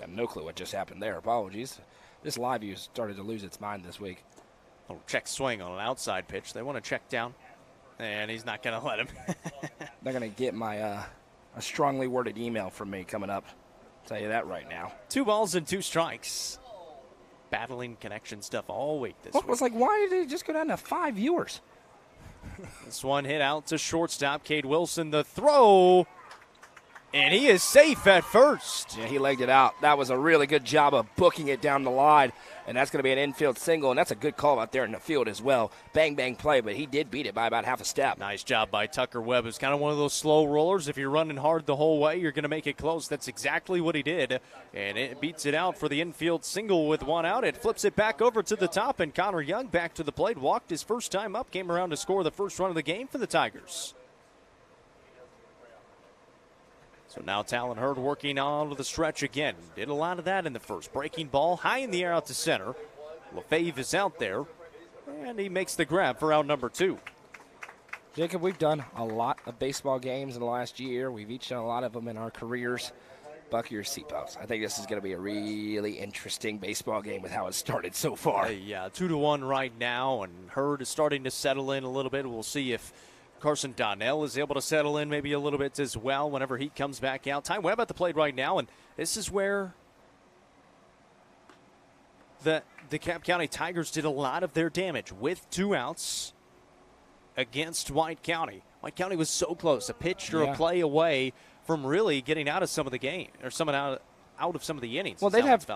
got no clue what just happened there. Apologies. This live view started to lose its mind this week. Little check swing on an outside pitch. They want to check down, and he's not going to let him. They're going to get my a strongly worded email from me coming up. I'll tell you that right now. 2 balls and 2 strikes. Battling connection stuff all week this week. I was like, why did it just go down to 5 viewers? This one hit out to shortstop. Cade Wilson, the throw. And he is safe at first. Yeah, he legged it out. That was a really good job of booking it down the line. And that's going to be an infield single, and that's a good call out there in the field as well. Bang, bang play, but he did beat it by about half a step. Nice job by Tucker Webb. It's kind of one of those slow rollers. If you're running hard the whole way, you're going to make it close. That's exactly what he did. And it beats it out for the infield single with 1 out. It flips it back over to the top, and Connor Young back to the plate. Walked his first time up, came around to score the first run of the game for the Tigers. So now Talon Hurd working on to the stretch again. Did a lot of that in the first. Breaking ball high in the air out to center. Lefebvre is out there, and he makes the grab for out number 2. Jacob, we've done a lot of baseball games in the last year. We've each done a lot of them in our careers. Buckle your seatbelts. I think this is going to be a really interesting baseball game with how it started so far. Yeah, 2-1 right now, and Hurd is starting to settle in a little bit. We'll see if Carson Donnell is able to settle in maybe a little bit as well whenever he comes back out. Ty Webb at the plate right now, and this is where the DeKalb County Tigers did a lot of their damage with 2 outs against White County. White County was so close, a pitch or a play away from really getting out of some of the game, or someone out of some of the innings. Well, they'd have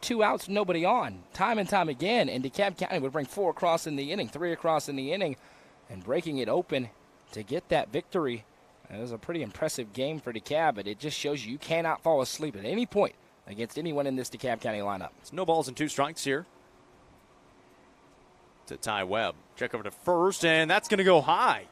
2 outs, nobody on, time and time again, and DeKalb County would bring 4 across in the inning, 3 across in the inning, and breaking it open to get that victory. It was a pretty impressive game for DeKalb, but it just shows you cannot fall asleep at any point against anyone in this DeKalb County lineup. It's no balls and 2 strikes here to Ty Webb. Check over to first, and that's going to go high.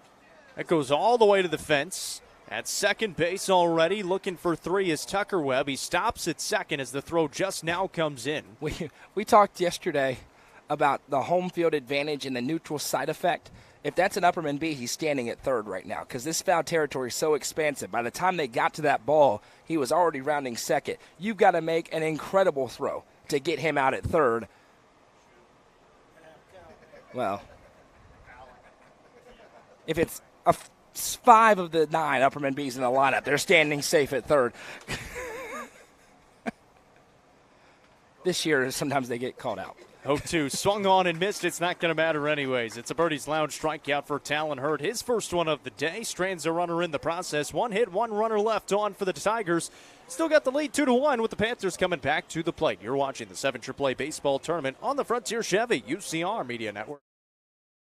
That goes all the way to the fence. At second base already, looking for 3 is Tucker Webb. He stops at second as the throw just now comes in. We talked yesterday about the home field advantage and the neutral side effect. If that's an Upperman B, he's standing at third right now because this foul territory is so expansive. By the time they got to that ball, he was already rounding second. You've got to make an incredible throw to get him out at third. Well, if it's 5 of the 9 Upperman Bs in the lineup, they're standing safe at third. This year, sometimes they get called out. 0-2, swung on and missed. It's not going to matter anyways. It's a Birdie's Lounge strikeout for Talon Hurd. His first one of the day. Strands a runner in the process. 1 hit, 1 runner left on for the Tigers. Still got the lead 2-1 with the Panthers coming back to the plate. You're watching the 7 AAA Baseball Tournament on the Frontier Chevy UCR Media Network.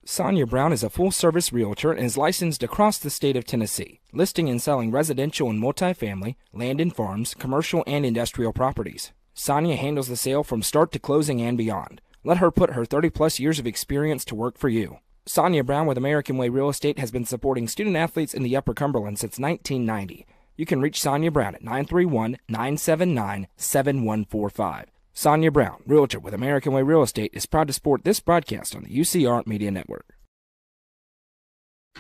Sonia Brown is a full-service realtor and is licensed across the state of Tennessee, listing and selling residential and multifamily, land and farms, commercial and industrial properties. Sonia handles the sale from start to closing and beyond. Let her put her 30-plus years of experience to work for you. Sonia Brown with American Way Real Estate has been supporting student-athletes in the Upper Cumberland since 1990. You can reach Sonia Brown at 931-979-7145. Sonia Brown, realtor with American Way Real Estate, is proud to support this broadcast on the UCR Media Network.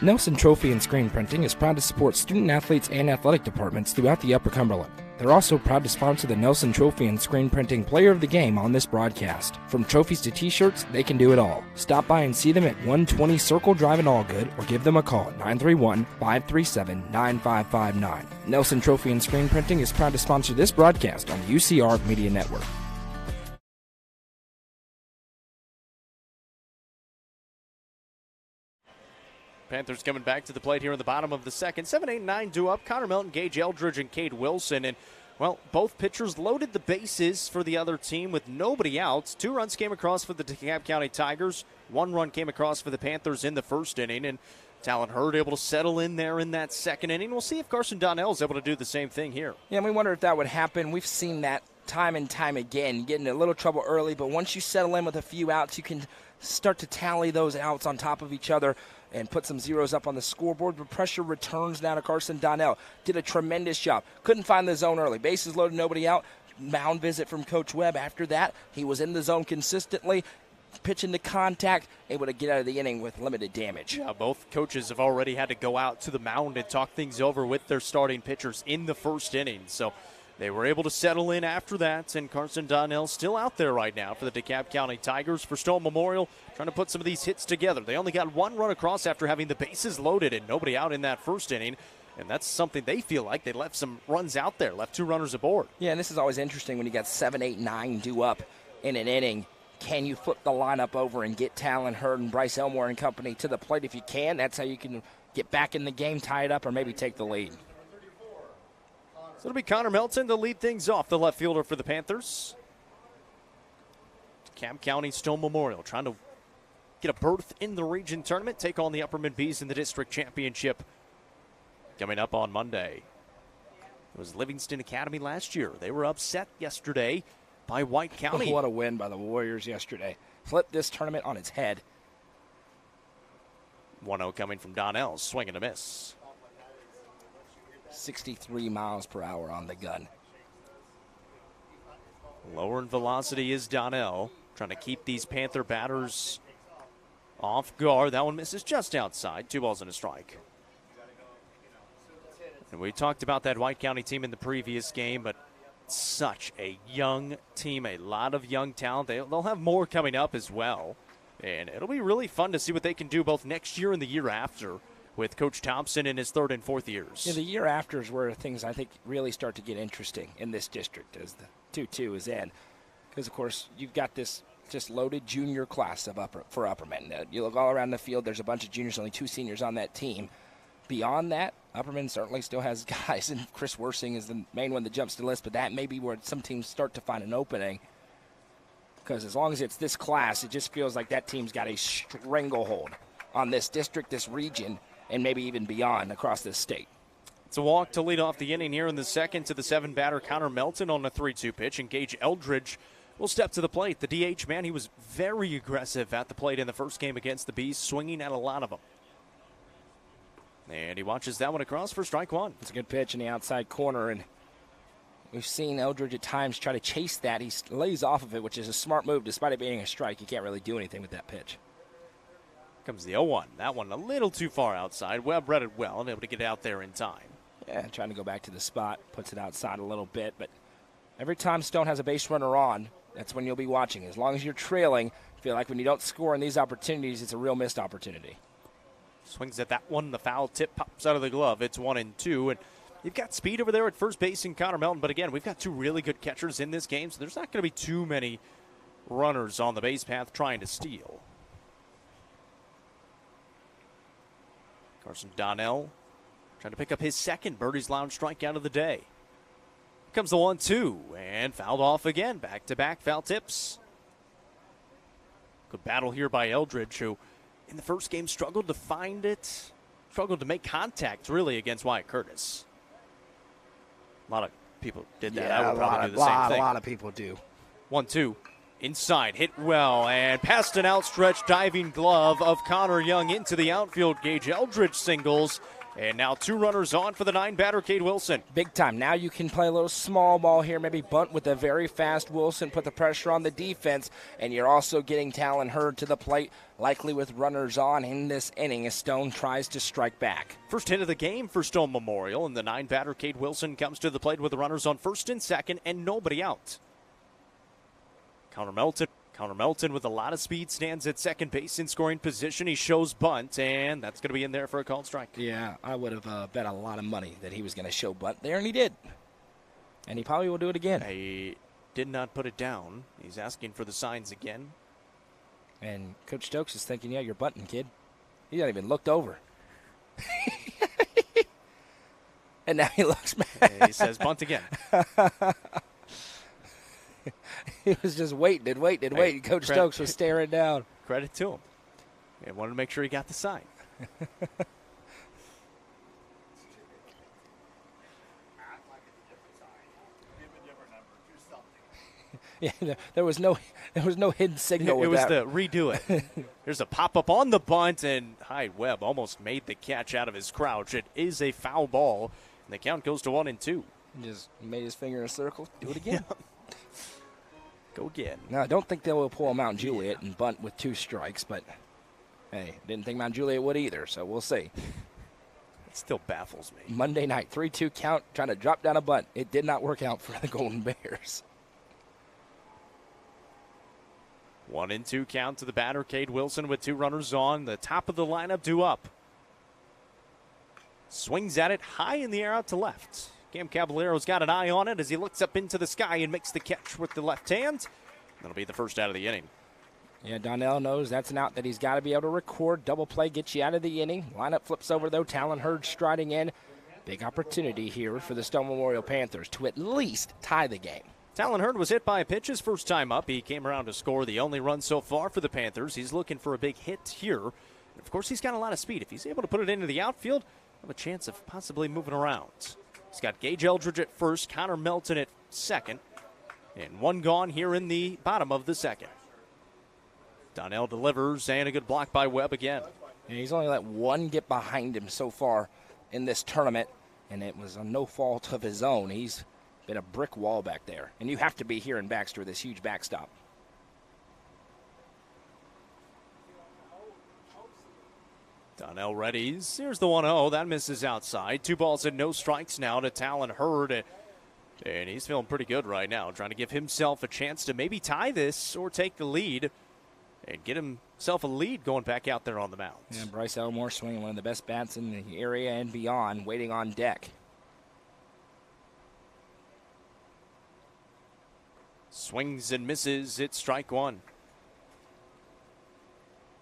Nelson Trophy and Screen Printing is proud to support student-athletes and athletic departments throughout the Upper Cumberland. They're also proud to sponsor the Nelson Trophy and Screen Printing Player of the Game on this broadcast. From trophies to t-shirts, they can do it all. Stop by and see them at 120 Circle Drive in Allgood or give them a call at 931-537-9559. Nelson Trophy and Screen Printing is proud to sponsor this broadcast on the UCR Media Network. Panthers coming back to the plate here in the bottom of the second. 7, 8, 9 due up. Connor Melton, Gage Eldridge, and Cade Wilson. And, well, both pitchers loaded the bases for the other team with nobody out. 2 runs came across for the DeKalb County Tigers. 1 run came across for the Panthers in the first inning. And Talon Hurd able to settle in there in that second inning. We'll see if Carson Donnell is able to do the same thing here. Yeah, and we wonder if that would happen. We've seen that time and time again, getting in a little trouble early. But once you settle in with a few outs, you can start to tally those outs on top of each other and put some zeros up on the scoreboard. But pressure returns now to Carson Donnell. Did a tremendous job. Couldn't find the zone early. Bases loaded, nobody out. Mound visit from Coach Webb. After that, he was in the zone consistently, pitching to contact, able to get out of the inning with limited damage. Yeah, both coaches have already had to go out to the mound and talk things over with their starting pitchers in the first inning. So They were able to settle in after that, and Carson Donnell still out there right now for the DeKalb County Tigers. For Stone Memorial, trying to put some of these hits together. They only got one run across after having the bases loaded and nobody out in that first inning, and that's something they feel like. They left some runs out there, left 2 runners aboard. Yeah, and this is always interesting when you got 7, 8, 9 due up in an inning. Can you flip the lineup over and get Talon Hurd and Bryce Elmore and company to the plate? If you can, that's how you can get back in the game, tie it up, or maybe take the lead. So it'll be Connor Melton to lead things off, the left fielder for the Panthers. DeKalb County Stone Memorial trying to get a berth in the region tournament, take on the Upperman Bees in the district championship coming up on Monday. It was Livingston Academy last year. They were upset yesterday by White County. What a win by the Warriors yesterday. Flipped this tournament on its head. 1-0 coming from Donnell, swing and a miss. 63 miles per hour on the gun. Lower in velocity is Donnell, trying to keep these Panther batters off guard. That one misses just outside. 2 balls and a strike. And we talked about that White County team in the previous game, but such a young team, a lot of young talent. They'll have more coming up as well. And it'll be really fun to see what they can do both next year and the year after with Coach Thompson in his 3rd and 4th years. Yeah, the year after is where things, I think, really start to get interesting in this district as the 2-2 is in. Because, of course, you've got this just loaded junior class for Upperman. You look all around the field, there's a bunch of juniors, only 2 seniors on that team. Beyond that, Upperman certainly still has guys, and Chris Worsing is the main one that jumps to the list, but that may be where some teams start to find an opening. Because as long as it's this class, it just feels like that team's got a stranglehold on this district, this region, and maybe even beyond across this state. It's a walk to lead off the inning here in the second to the 7-batter Connor Melton on a 3-2 pitch. And Gage Eldridge will step to the plate. The DH, man, he was very aggressive at the plate in the first game against the Bees, swinging at a lot of them. And he watches that one across for strike 1. It's a good pitch in the outside corner, and we've seen Eldridge at times try to chase that. He lays off of it, which is a smart move. Despite it being a strike, you can't really do anything with that pitch. Comes the 0-1. That one a little too far outside. Webb read it well and able to get out there in time. Yeah, trying to go back to the spot. Puts it outside a little bit. But every time Stone has a base runner on, that's when you'll be watching. As long as you're trailing, I feel like when you don't score in these opportunities, it's a real missed opportunity. Swings at that one. The foul tip pops out of the glove. It's 1-2. And you've got speed over there at first base in Connor Melton. But again, we've got 2 really good catchers in this game, so there's not going to be too many runners on the base path trying to steal. Carson Donnell trying to pick up his 2nd Birdie's Lounge strikeout of the day. Here comes the 1-2 and fouled off again. Back-to-back foul tips. Good battle here by Eldridge, who in the first game struggled to find it, struggled to make contact really against Wyatt Curtis. A lot of people did that. Yeah, I would probably do the same thing. A lot of people do. 1-2. Inside, hit well, and past an outstretched diving glove of Connor Young into the outfield. Gage Eldridge singles, and now 2 runners on for the 9-batter, Cade Wilson. Big time. Now you can play a little small ball here, maybe bunt with a very fast Wilson, put the pressure on the defense, and you're also getting Talon Hurd to the plate, likely with runners on in this inning as Stone tries to strike back. First hit of the game for Stone Memorial, and the 9-batter, Cade Wilson, comes to the plate with the runners on first and second and nobody out. Connor Melton with a lot of speed stands at second base in scoring position. He shows bunt, and that's going to be in there for a called strike. Yeah, I would have bet a lot of money that he was going to show bunt there, and he did. And he probably will do it again. He did not put it down. He's asking for the signs again. And Coach Stokes is thinking, yeah, you're bunting, kid. He hasn't even looked over. And now he looks mad. He says bunt again. He was just waiting and waiting and waiting. Coach Stokes was staring down. Credit to him. He wanted to make sure he got the sign. Yeah, there was no hidden signal. It was that. the redo it. There's a pop-up on the bunt, and Hyde Webb almost made the catch out of his crouch. It is a foul ball, and the count goes to 1-2. Just made his finger in a circle. Do it again. Go again. No, I don't think they will pull Mount Juliet and bunt with 2 strikes, but hey, didn't think Mount Juliet would either, so we'll see. Still baffles me. Monday night, 3-2 count, trying to drop down a bunt. It did not work out for the Golden Bears. 1-2 count to the batter, Cade Wilson, with 2 runners on. The top of the lineup due up. Swings at it high in the air out to left. Cam Caballero's got an eye on it as he looks up into the sky and makes the catch with the left hand. That'll be the first out of the inning. Yeah, Donnell knows that's an out that he's got to be able to record. Double play gets you out of the inning. Lineup flips over, though. Talon Hurd striding in. Big opportunity here for the Stone Memorial Panthers to at least tie the game. Talon Hurd was hit by a pitch his first time up. He came around to score the only run so far for the Panthers. He's looking for a big hit here. And of course, he's got a lot of speed. If he's able to put it into the outfield, have a chance of possibly moving around. He's got Gage Eldridge at first, Connor Melton at second, and 1 gone here in the bottom of the second. Donnell delivers, and a good block by Webb again. And he's only let 1 get behind him so far in this tournament, and it was no fault of his own. He's been a brick wall back there, and you have to be here in Baxter, this huge backstop. Donnell readies. Here's the 1-0. That misses outside. 2 balls and no strikes now to Talon Hurd. And he's feeling pretty good right now, trying to give himself a chance to maybe tie this or take the lead and get himself a lead going back out there on the mound. Yeah, Bryce Elmore swinging one of the best bats in the area and beyond, waiting on deck. Swings and misses. It's strike 1.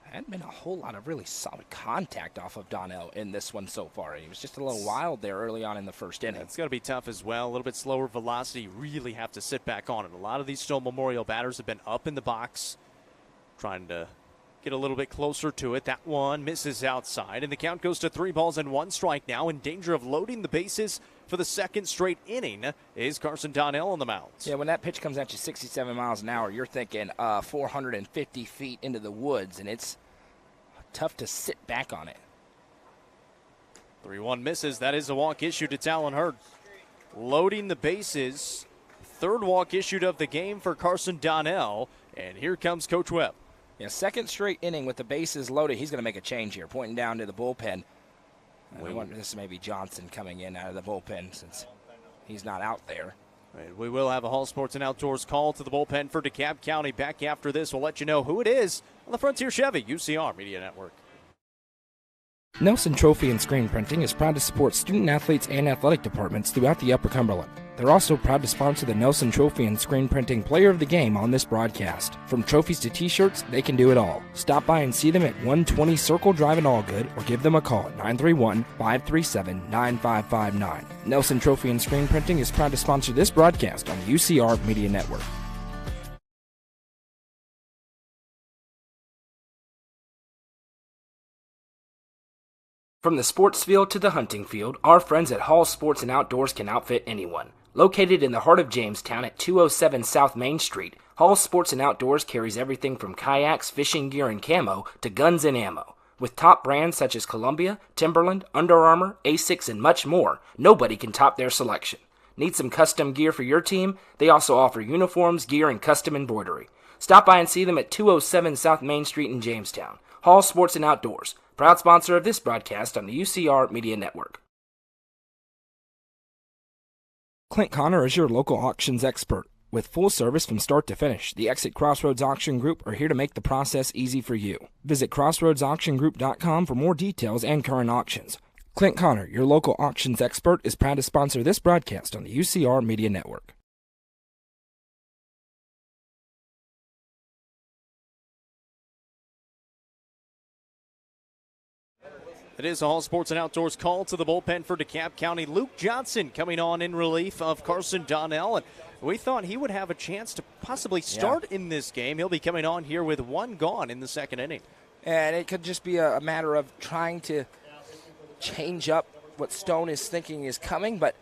Hadn't been a whole lot of really solid contact off of Donnell in this one so far. He was just a little wild there early on in the first inning. It's going to be tough as well. A little bit slower velocity. Really have to sit back on it. A lot of these Stone Memorial batters have been up in the box, trying to get a little bit closer to it. That one misses outside, and the count goes to 3 balls and 1 strike now. In danger of loading the bases for the second straight inning is Carson Donnell on the mound. Yeah, when that pitch comes at you 67 miles an hour, you're thinking 450 feet into the woods, and it's tough to sit back on it. 3-1 misses. That is a walk issued to Talon Hurd. Loading the bases. 3rd walk issued of the game for Carson Donnell. And here comes Coach Webb. Yeah, second straight inning with the bases loaded. He's going to make a change here, pointing down to the bullpen. We wonder, this may be Johnson coming in out of the bullpen since he's not out there. And we will have a Hall Sports and Outdoors call to the bullpen for DeKalb County. Back after this, we'll let you know who it is on the Frontier Chevy UCR Media Network. Nelson Trophy and Screen Printing is proud to support student athletes and athletic departments throughout the Upper Cumberland. They're also proud to sponsor the Nelson Trophy and Screen Printing Player of the Game on this broadcast. From trophies to t-shirts, they can do it all. Stop by and see them at 120 Circle Drive in Allgood or give them a call at 931-537-9559. Nelson Trophy and Screen Printing is proud to sponsor this broadcast on the UCR Media Network. From the sports field to the hunting field, our friends at Hall Sports and Outdoors can outfit anyone. Located in the heart of Jamestown at 207 South Main Street, Hall Sports and Outdoors carries everything from kayaks, fishing gear, and camo to guns and ammo. With top brands such as Columbia, Timberland, Under Armour, Asics, and much more, nobody can top their selection. Need some custom gear for your team? They also offer uniforms, gear, and custom embroidery. Stop by and see them at 207 South Main Street in Jamestown. Hall Sports and Outdoors, proud sponsor of this broadcast on the UCR Media Network. Clint Connor is your local auctions expert. With full service from start to finish, the Exit Crossroads Auction Group are here to make the process easy for you. Visit crossroadsauctiongroup.com for more details and current auctions. Clint Connor, your local auctions expert, is proud to sponsor this broadcast on the UCR Media Network. It is a Hall Sports and Outdoors call to the bullpen for DeKalb County. Luke Johnson coming on in relief of Carson Donnell. And we thought he would have a chance to possibly start in this game. He'll be coming on here with 1 gone in the second inning. And it could just be a matter of trying to change up what Stone is thinking is coming. But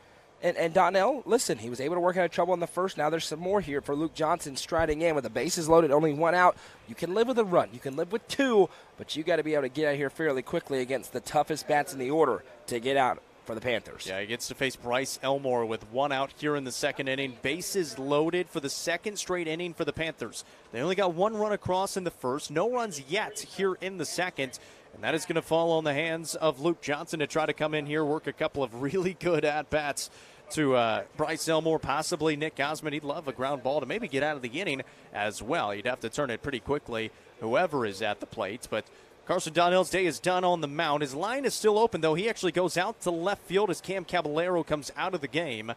and Donnell, listen, he was able to work out of trouble in the first. Now there's some more here for Luke Johnson striding in with the bases loaded, only 1 out. You can live with a run. You can live with 2, but you got to be able to get out here fairly quickly against the toughest bats in the order to get out for the Panthers. Yeah, he gets to face Bryce Elmore with one out here in the second inning. Bases loaded for the second straight inning for the Panthers. They only got one run across in the first. No runs yet here in the second. And that is going to fall on the hands of Luke Johnson to try to come in here, work a couple of really good at-bats to Bryce Elmore, possibly Nick Osmond. He'd love a ground ball to maybe get out of the inning as well. You'd have to turn it pretty quickly, whoever is at the plate. But Carson Donnell's day is done on the mound. His line is still open, though. He actually goes out to left field as Cam Caballero comes out of the game.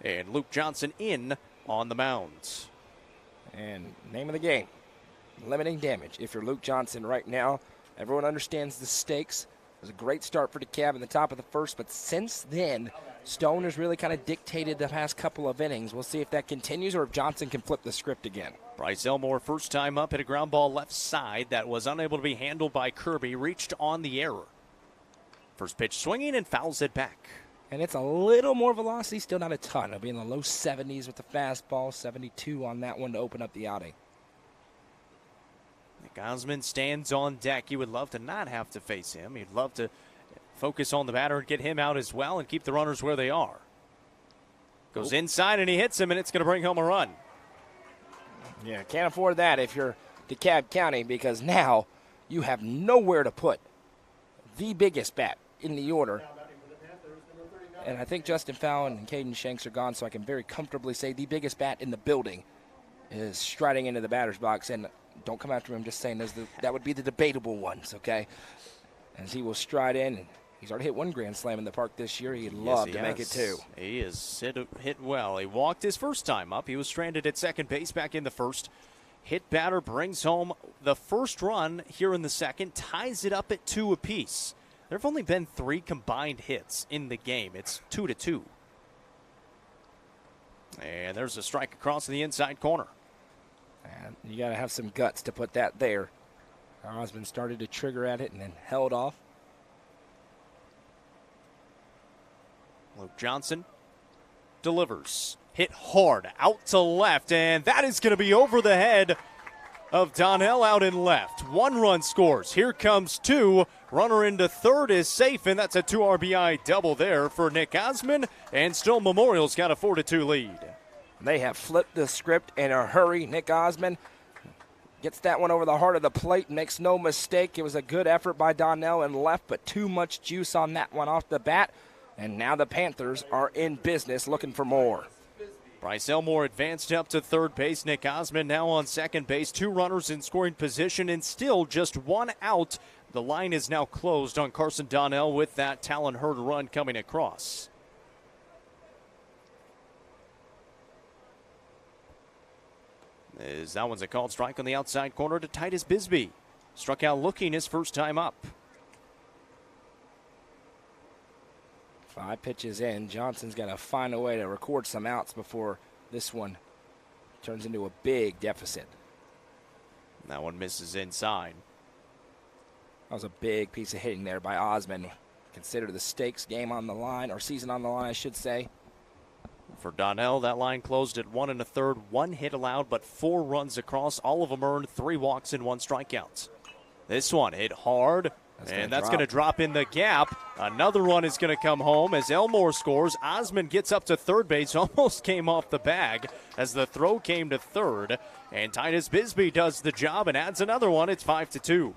And Luke Johnson in on the mound. And name of the game, limiting damage. If you're Luke Johnson right now, everyone understands the stakes. It was a great start for DeKalb in the top of the first, but since then, Stone has really kind of dictated the past couple of innings. We'll see if that continues or if Johnson can flip the script again. Bryce Elmore, first time up, hit a ground ball left side that was unable to be handled by Kirby, reached on the error. First pitch swinging and fouls it back. And it's a little more velocity, still not a ton. It'll be in the low 70s with the fastball, 72 on that one to open up the outing. Nick Osmond stands on deck. He would love to not have to face him. He'd love to focus on the batter and get him out as well and keep the runners where they are. Goes inside and he hits him, and it's going to bring home a run. Yeah, can't afford that if you're DeKalb County, because now you have nowhere to put the biggest bat in the order. And I think Justin Fallon and Caden Shanks are gone, so I can very comfortably say the biggest bat in the building is striding into the batter's box. And don't come after him, just saying that would be the debatable ones, okay? As he will stride in. And he's already hit one grand slam in the park this year. He'd love to make it two. He is hit well. He walked his first time up. He was stranded at second base back in the first. Hit batter brings home the first run here in the second, ties it up at 2 apiece. There have only been 3 combined hits in the game. It's 2-2. And there's a strike across the inside corner. And you got to have some guts to put that there. Osmond started to trigger at it and then held off. Luke Johnson delivers. Hit hard out to left, and that is going to be over the head of Donnell out in left. 1 run scores. Here comes 2. Runner into third is safe, and that's a 2 RBI double there for Nick Osmond, and still Memorial's got a 4-2 lead. They have flipped the script in a hurry. Nick Osmond gets that one over the heart of the plate, makes no mistake. It was a good effort by Donnell in left, but too much juice on that one off the bat. And now the Panthers are in business looking for more. Bryce Elmore advanced up to third base. Nick Osmond now on second base. 2 runners in scoring position and still just 1 out. The line is now closed on Carson Donnell with that Talon Hurd run coming across. That one's a called strike on the outside corner to Titus Bisbee. Struck out looking his first time up. 5 pitches in. Johnson's got to find a way to record some outs before this one turns into a big deficit. That one misses inside. That was a big piece of hitting there by Osmond. Consider the stakes game on the line, or season on the line, I should say. For Donnell, that line closed at 1 1/3. 1 hit allowed, but 4 runs across. All of them earned, 3 walks and 1 strikeout. This one hit hard. That's going to drop in the gap. Another one is going to come home as Elmore scores. Osmond gets up to third base, almost came off the bag as the throw came to third. And Titus Bisbee does the job and adds another one. It's 5-2.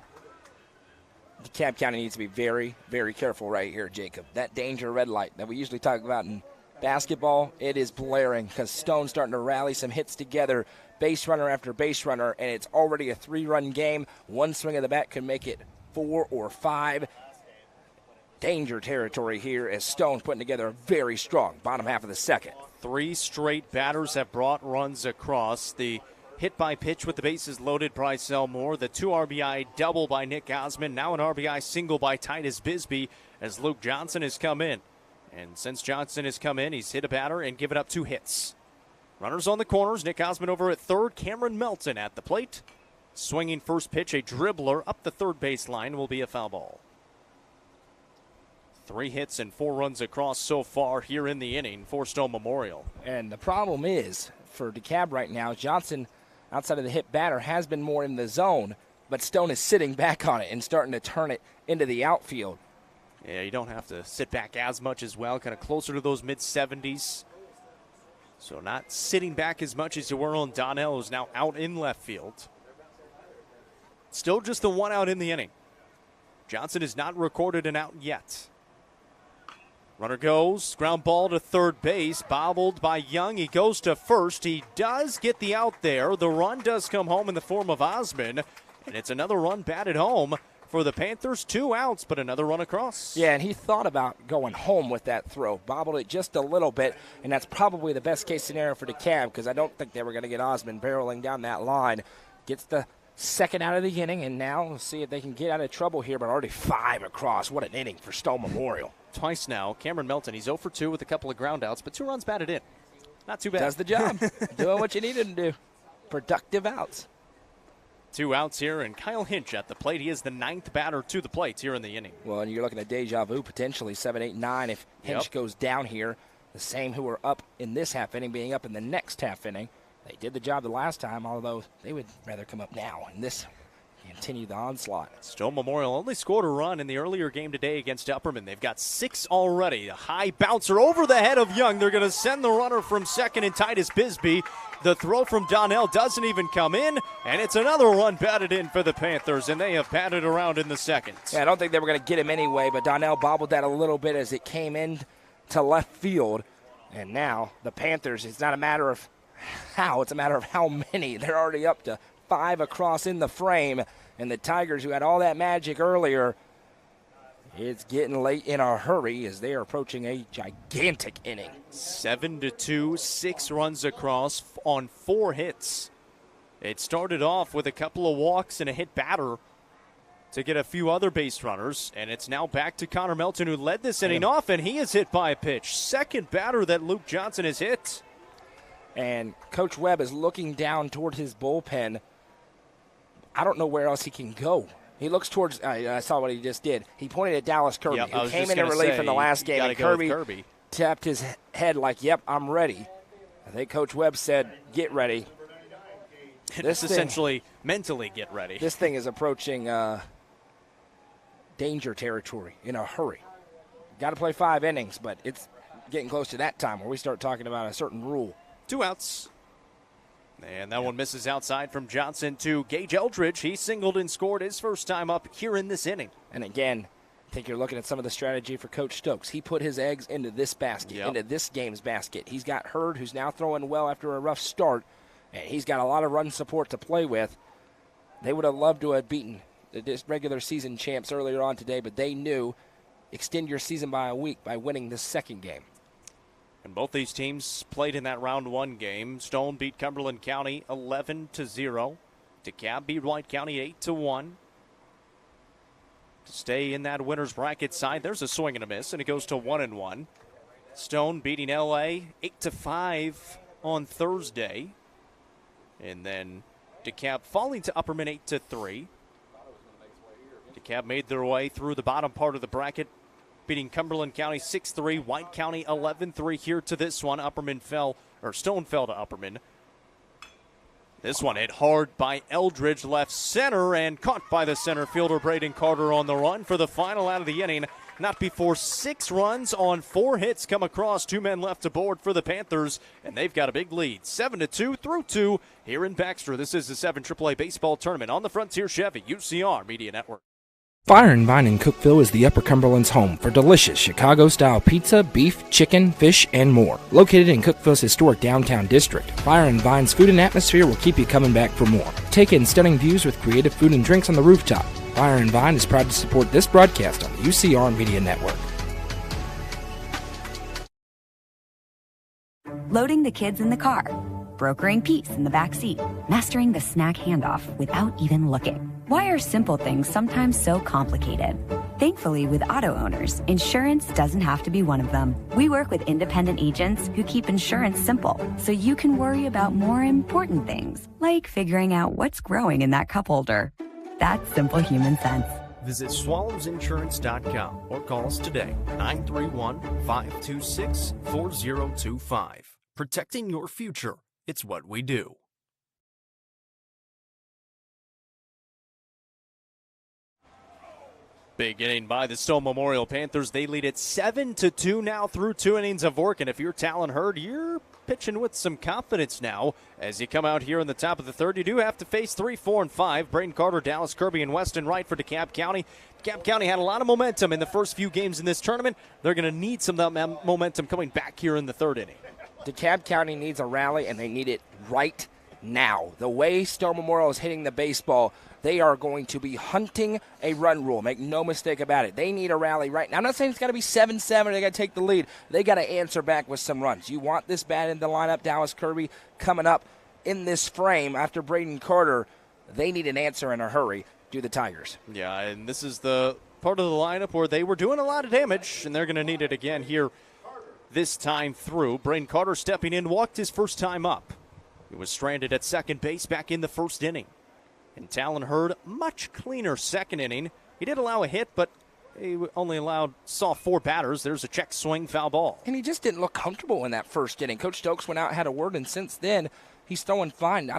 DeKalb County needs to be very, very careful right here, Jacob. That danger red light that we usually talk about in basketball, it is blaring because Stone's starting to rally some hits together, base runner after base runner, and it's already a 3-run game. 1 swing of the bat can make it 4 or 5. Danger territory here as Stone's putting together a very strong bottom half of the second. 3 straight batters have brought runs across. The hit by pitch with the bases loaded, Bryce Elmore. The 2 RBI double by Nick Osmond. Now an RBI single by Titus Bisbee as Luke Johnson has come in. And since Johnson has come in, he's hit a batter and given up 2 hits. Runners on the corners. Nick Osmond over at third. Cameron Melton at the plate. Swinging first pitch, a dribbler up the third base line will be a foul ball. 3 hits and 4 runs across so far here in the inning for Stone Memorial. And the problem is, for DeKalb right now, Johnson, outside of the hit batter, has been more in the zone, but Stone is sitting back on it and starting to turn it into the outfield. Yeah, you don't have to sit back as much as well, kind of closer to those mid-70s. So not sitting back as much as you were on Donnell, who's now out in left field. Still just the one out in the inning. Johnson has not recorded an out yet. Runner goes, ground ball to third base, bobbled by Young. He goes to first. He does get the out there. The run does come home in the form of Osman, and it's another run batted home for the Panthers. 2 outs, but another run across. Yeah, and he thought about going home with that throw, bobbled it just a little bit, and that's probably the best case scenario for DeKalb because I don't think they were going to get Osman barreling down that line. Gets the second out of the inning, and now we'll see if they can get out of trouble here, but already 5 across. What an inning for Stone Memorial. Twice now. Cameron Melton, he's 0 for 2 with a couple of ground outs, but 2 runs batted in. Not too bad. Does the job. Doing what you needed to do. Productive outs. 2 outs here, and Kyle Hinch at the plate. He is the 9th batter to the plate here in the inning. Well, and you're looking at deja vu potentially, 7, 8, 9 if Hinch goes down here. The same who were up in this half inning being up in the next half inning. They did the job the last time, although they would rather come up now in this continue the onslaught. Stone Memorial only scored a run in the earlier game today against Upperman. They've got 6 already. A high bouncer over the head of Young. They're going to send the runner from second and Titus Bisbee. The throw from Donnell doesn't even come in, and it's another run batted in for the Panthers, and they have batted around in the second. Yeah, I don't think they were going to get him anyway, but Donnell bobbled that a little bit as it came in to left field. And now the Panthers, it's not a matter of how, it's a matter of how many. They're already up to 5 across in the frame, and the Tigers, who had all that magic earlier, it's getting late in a hurry as they are approaching a gigantic inning. 7-2, 6 runs across on 4 hits. It started off with a couple of walks and a hit batter to get a few other base runners, and it's now back to Connor Melton, who led this inning off, and he is hit by a pitch. Second batter that Luke Johnson has hit. And Coach Webb is looking down toward his bullpen. I don't know where else he can go. He looks towards, I saw what he just did. He pointed at Dallas Kirby, who came in relief in the last game, and Kirby tapped his head like, yep, I'm ready. I think Coach Webb said, get ready. This essentially mentally get ready. This thing is approaching danger territory in a hurry. Got to play 5 innings, but it's getting close to that time where we start talking about a certain rule. 2 outs. And that one misses outside from Johnson to Gage Eldridge. He singled and scored his first time up here in this inning. And again, I think you're looking at some of the strategy for Coach Stokes. He put his eggs into this basket, into this game's basket. He's got Hurd, who's now throwing well after a rough start, and he's got a lot of run support to play with. They would have loved to have beaten the regular season champs earlier on today, but they knew extend your season by a week by winning this second game. And both these teams played in that round 1 game. Stone beat Cumberland County 11-0. DeKalb beat White County 8-1. To stay in that winner's bracket side, there's a swing and a miss, and it goes to 1-1. Stone beating LA 8-5 on Thursday. And then DeKalb falling to Upperman 8-3. DeKalb made their way through the bottom part of the bracket, beating Cumberland County 6-3, White County 11-3 here to this one. Stone fell to Upperman. This one hit hard by Eldridge, left center, and caught by the center fielder Braden Carter on the run for the final out of the inning. Not before 6 runs on 4 hits come across. 2 men left aboard for the Panthers, and they've got a big lead. 7-2 through 2 here in Baxter. This is the 7 AAA baseball tournament on the Frontier Chevy UCR Media Network. Fire and Vine in Cookeville is the Upper Cumberland's home for delicious Chicago-style pizza, beef, chicken, fish, and more. Located in Cookeville's historic downtown district, Fire and Vine's food and atmosphere will keep you coming back for more. Take in stunning views with creative food and drinks on the rooftop. Fire and Vine is proud to support this broadcast on the UCR Media Network. Loading the kids in the car, brokering peace in the back seat, mastering the snack handoff without even looking. Why are simple things sometimes so complicated? Thankfully, with auto owners, insurance doesn't have to be one of them. We work with independent agents who keep insurance simple, so you can worry about more important things, like figuring out what's growing in that cup holder. That's simple human sense. Visit swallowsinsurance.com or call us today, 931-526-4025. Protecting your future, it's what we do. Big inning by the Stone Memorial Panthers. They lead it 7-2 now through 2 innings of work. And if you're Talon Hurd, you're pitching with some confidence now. As you come out here in the top of the third, you do have to face 3, 4, and 5. Braden Carter, Dallas Kirby, and Weston Wright for DeKalb County. DeKalb County had a lot of momentum in the first few games in this tournament. They're going to need some of that momentum coming back here in the third inning. DeKalb County needs a rally, and they need it right now. The way Stone Memorial is hitting the baseball, they are going to be hunting a run rule. Make no mistake about it. They need a rally right now. I'm not saying it's got to be 7-7. They got to take the lead. They got to answer back with some runs. You want this bat in the lineup. Dallas Kirby coming up in this frame after Braden Carter. They need an answer in a hurry. Do the Tigers. Yeah, and this is the part of the lineup where they were doing a lot of damage, and they're going to need it again here this time through. Braden Carter stepping in, walked his first time up. He was stranded at second base back in the first inning. And Talon Hurd, much cleaner second inning. He did allow a hit, but he only saw 4 batters. There's a check swing, foul ball. And he just didn't look comfortable in that first inning. Coach Stokes went out, had a word, and since then he's throwing fine.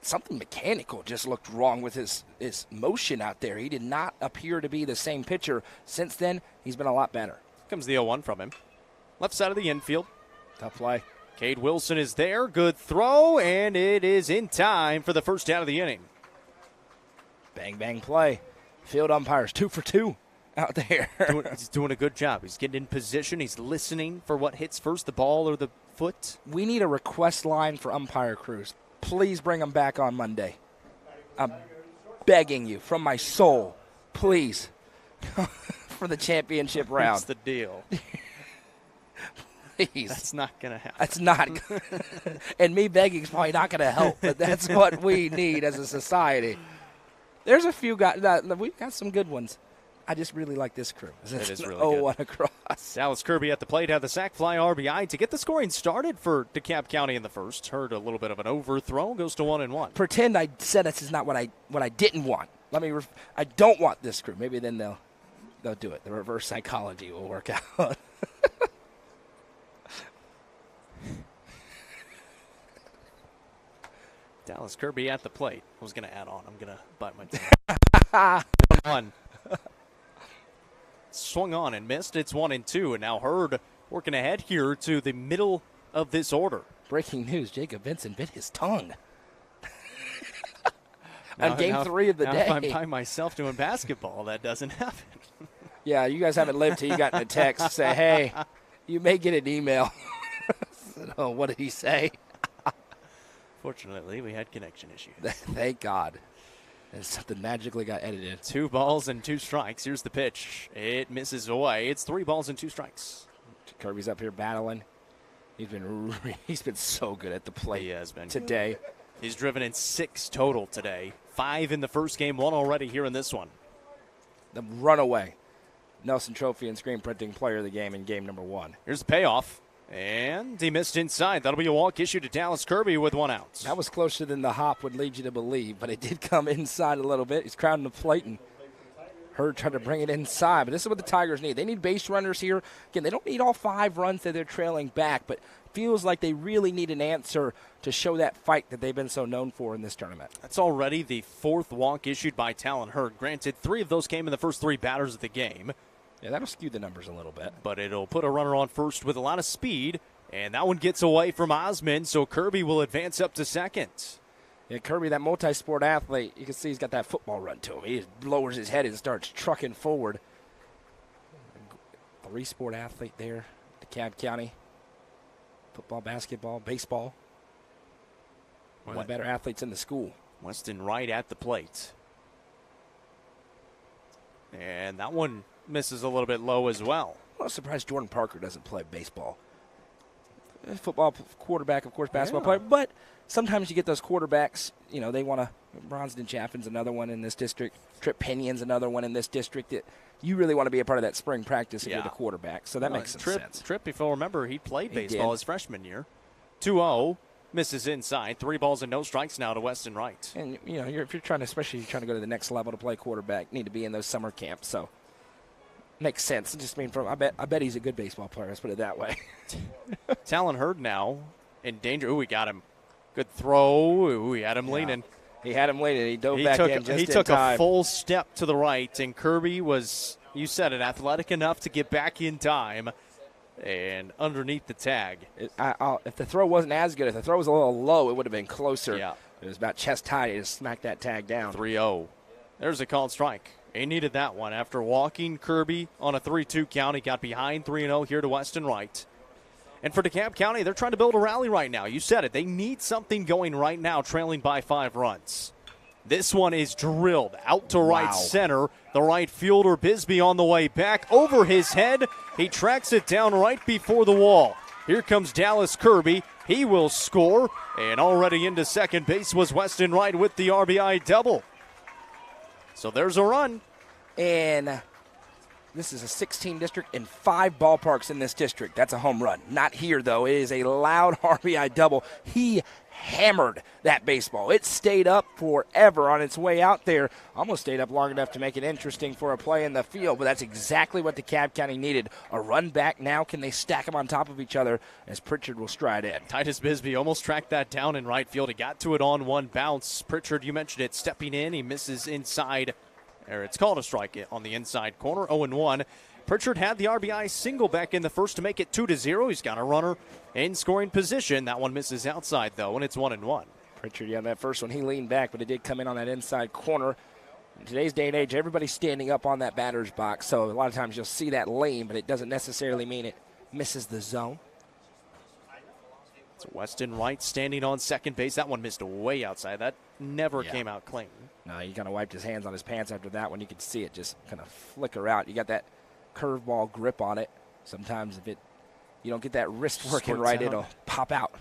Something mechanical just looked wrong with his motion out there. He did not appear to be the same pitcher. Since then, he's been a lot better. Comes the 0-1 from him. Left side of the infield. Tough play. Cade Wilson is there. Good throw, and it is in time for the first out of the inning. Bang, bang play. Field umpires 2 for 2 out there. He's doing a good job. He's getting in position. He's listening for what hits first, the ball or the foot. We need a request line for umpire crews. Please bring them back on Monday. I'm begging you from my soul. Please. For the championship round. What's the deal? Please. That's not going to happen. That's not good. And me begging is probably not going to help, but that's what we need as a society. There's a few guys. We've got some good ones. I just really like this crew. It is really good. 0-1 across. Dallas Kirby at the plate had the sac fly RBI to get the scoring started for DeKalb County in the first. Heard a little bit of an overthrow. Goes to 1-1. Pretend I said this is not what I didn't want. I don't want this crew. Maybe then they'll do it. The reverse psychology will work out. Dallas Kirby at the plate. I was going to add on. I'm going to bite my tongue. 1-1. Swung on and missed. It's 1-2. And now Hurd working ahead here to the middle of this order. Breaking news, Jacob Vincent bit his tongue. On game 3 of the day. If I'm by myself doing basketball, that doesn't happen. Yeah, you guys haven't lived till you got in a text. Say, hey, you may get an email. Oh, what did he say? Fortunately, we had connection issues. Thank God. And something magically got edited. 2 balls and 2 strikes. Here's the pitch. It misses away. It's 3 balls and 2 strikes. Kirby's up here battling. He's been so good at the plate. He has been today. He's driven in 6 total today. 5 in the first game, 1 already here in this one. The runaway Nelson Trophy and Screen Printing Player of the Game in game number 1. Here's the payoff. And he missed inside. That'll be a walk issued to Dallas Kirby with 1 out. That was closer than the hop would lead you to believe, but it did come inside a little bit. He's crowding the plate, and Hurd tried to bring it inside. But this is what the Tigers need. They need base runners here. Again, they don't need all 5 runs that they're trailing back, but feels like they really need an answer to show that fight that they've been so known for in this tournament. That's already the 4th walk issued by Talon Hurd. Granted, 3 of those came in the first 3 batters of the game. Yeah, that'll skew the numbers a little bit. But it'll put a runner on first with a lot of speed, and that one gets away from Osmond, so Kirby will advance up to second. Yeah, Kirby, that multi-sport athlete, you can see he's got that football run to him. He just lowers his head and starts trucking forward. 3-sport athlete there, DeKalb County. Football, basketball, baseball. One of the better athletes in the school. Weston Wright at the plate. And that one misses a little bit low as well. I'm surprised Jordan Parker doesn't play baseball. Football quarterback, of course, basketball player. But sometimes you get those quarterbacks, they want to. Bronston Chaffin's another one in this district. Trip Pinion's another one in this district. You really want to be a part of that spring practice if you're the quarterback. So that makes some sense. Trip, if you'll remember, he played baseball his freshman year. 2-0, misses inside. 3 balls and no strikes now to Weston Wright. And, if you're trying to, especially if you're trying to go to the next level to play quarterback, you need to be in those summer camps. So makes sense. I bet he's a good baseball player. Let's put it that way. Talon Hurd now in danger. Ooh, we got him. Good throw. Ooh, we had him leaning. He had him waiting. He dove back in just in time. He took a full step to the right, and Kirby was, you said it, athletic enough to get back in time and underneath the tag. If the throw wasn't as good, if the throw was a little low, it would have been closer. Yeah. It was about chest high. He just smacked that tag down. 3-0. There's a called strike. He needed that one. After walking Kirby on a 3-2 count, he got behind 3-0 here to Weston Wright. And for DeKalb County, they're trying to build a rally right now. You said it. They need something going right now, trailing by 5 runs. This one is drilled out to right center. The right fielder, Bisbee, on the way back. Over his head. He tracks it down right before the wall. Here comes Dallas Kirby. He will score. And already into second base was Weston Wright with the RBI double. So there's a run. And this is a 16 district and 5 ballparks in this district. That's a home run. Not here, though. It is a loud RBI double. He hammered that baseball. It stayed up forever on its way out there. Almost stayed up long enough to make it interesting for a play in the field, but that's exactly what DeKalb County needed. A run back now. Can they stack them on top of each other as Pritchard will stride in? Titus Bisbee almost tracked that down in right field. He got to it on one bounce. Pritchard, you mentioned it, stepping in. He misses inside. It's called a strike on the inside corner, 0-1. Pritchard had the RBI single back in the first to make it 2-0. He's got a runner in scoring position. That one misses outside, though, and it's 1-1. Pritchard, yeah, that first one, he leaned back, but it did come in on that inside corner. In today's day and age, everybody's standing up on that batter's box, so a lot of times you'll see that lane, but it doesn't necessarily mean it misses the zone. It's Weston Wright standing on second base. That one missed way outside. That never came out clean. No, he kind of wiped his hands on his pants after that one. You could see it just kind of flicker out. You got that curveball grip on it. Sometimes if you don't get that wrist working right, it'll pop out.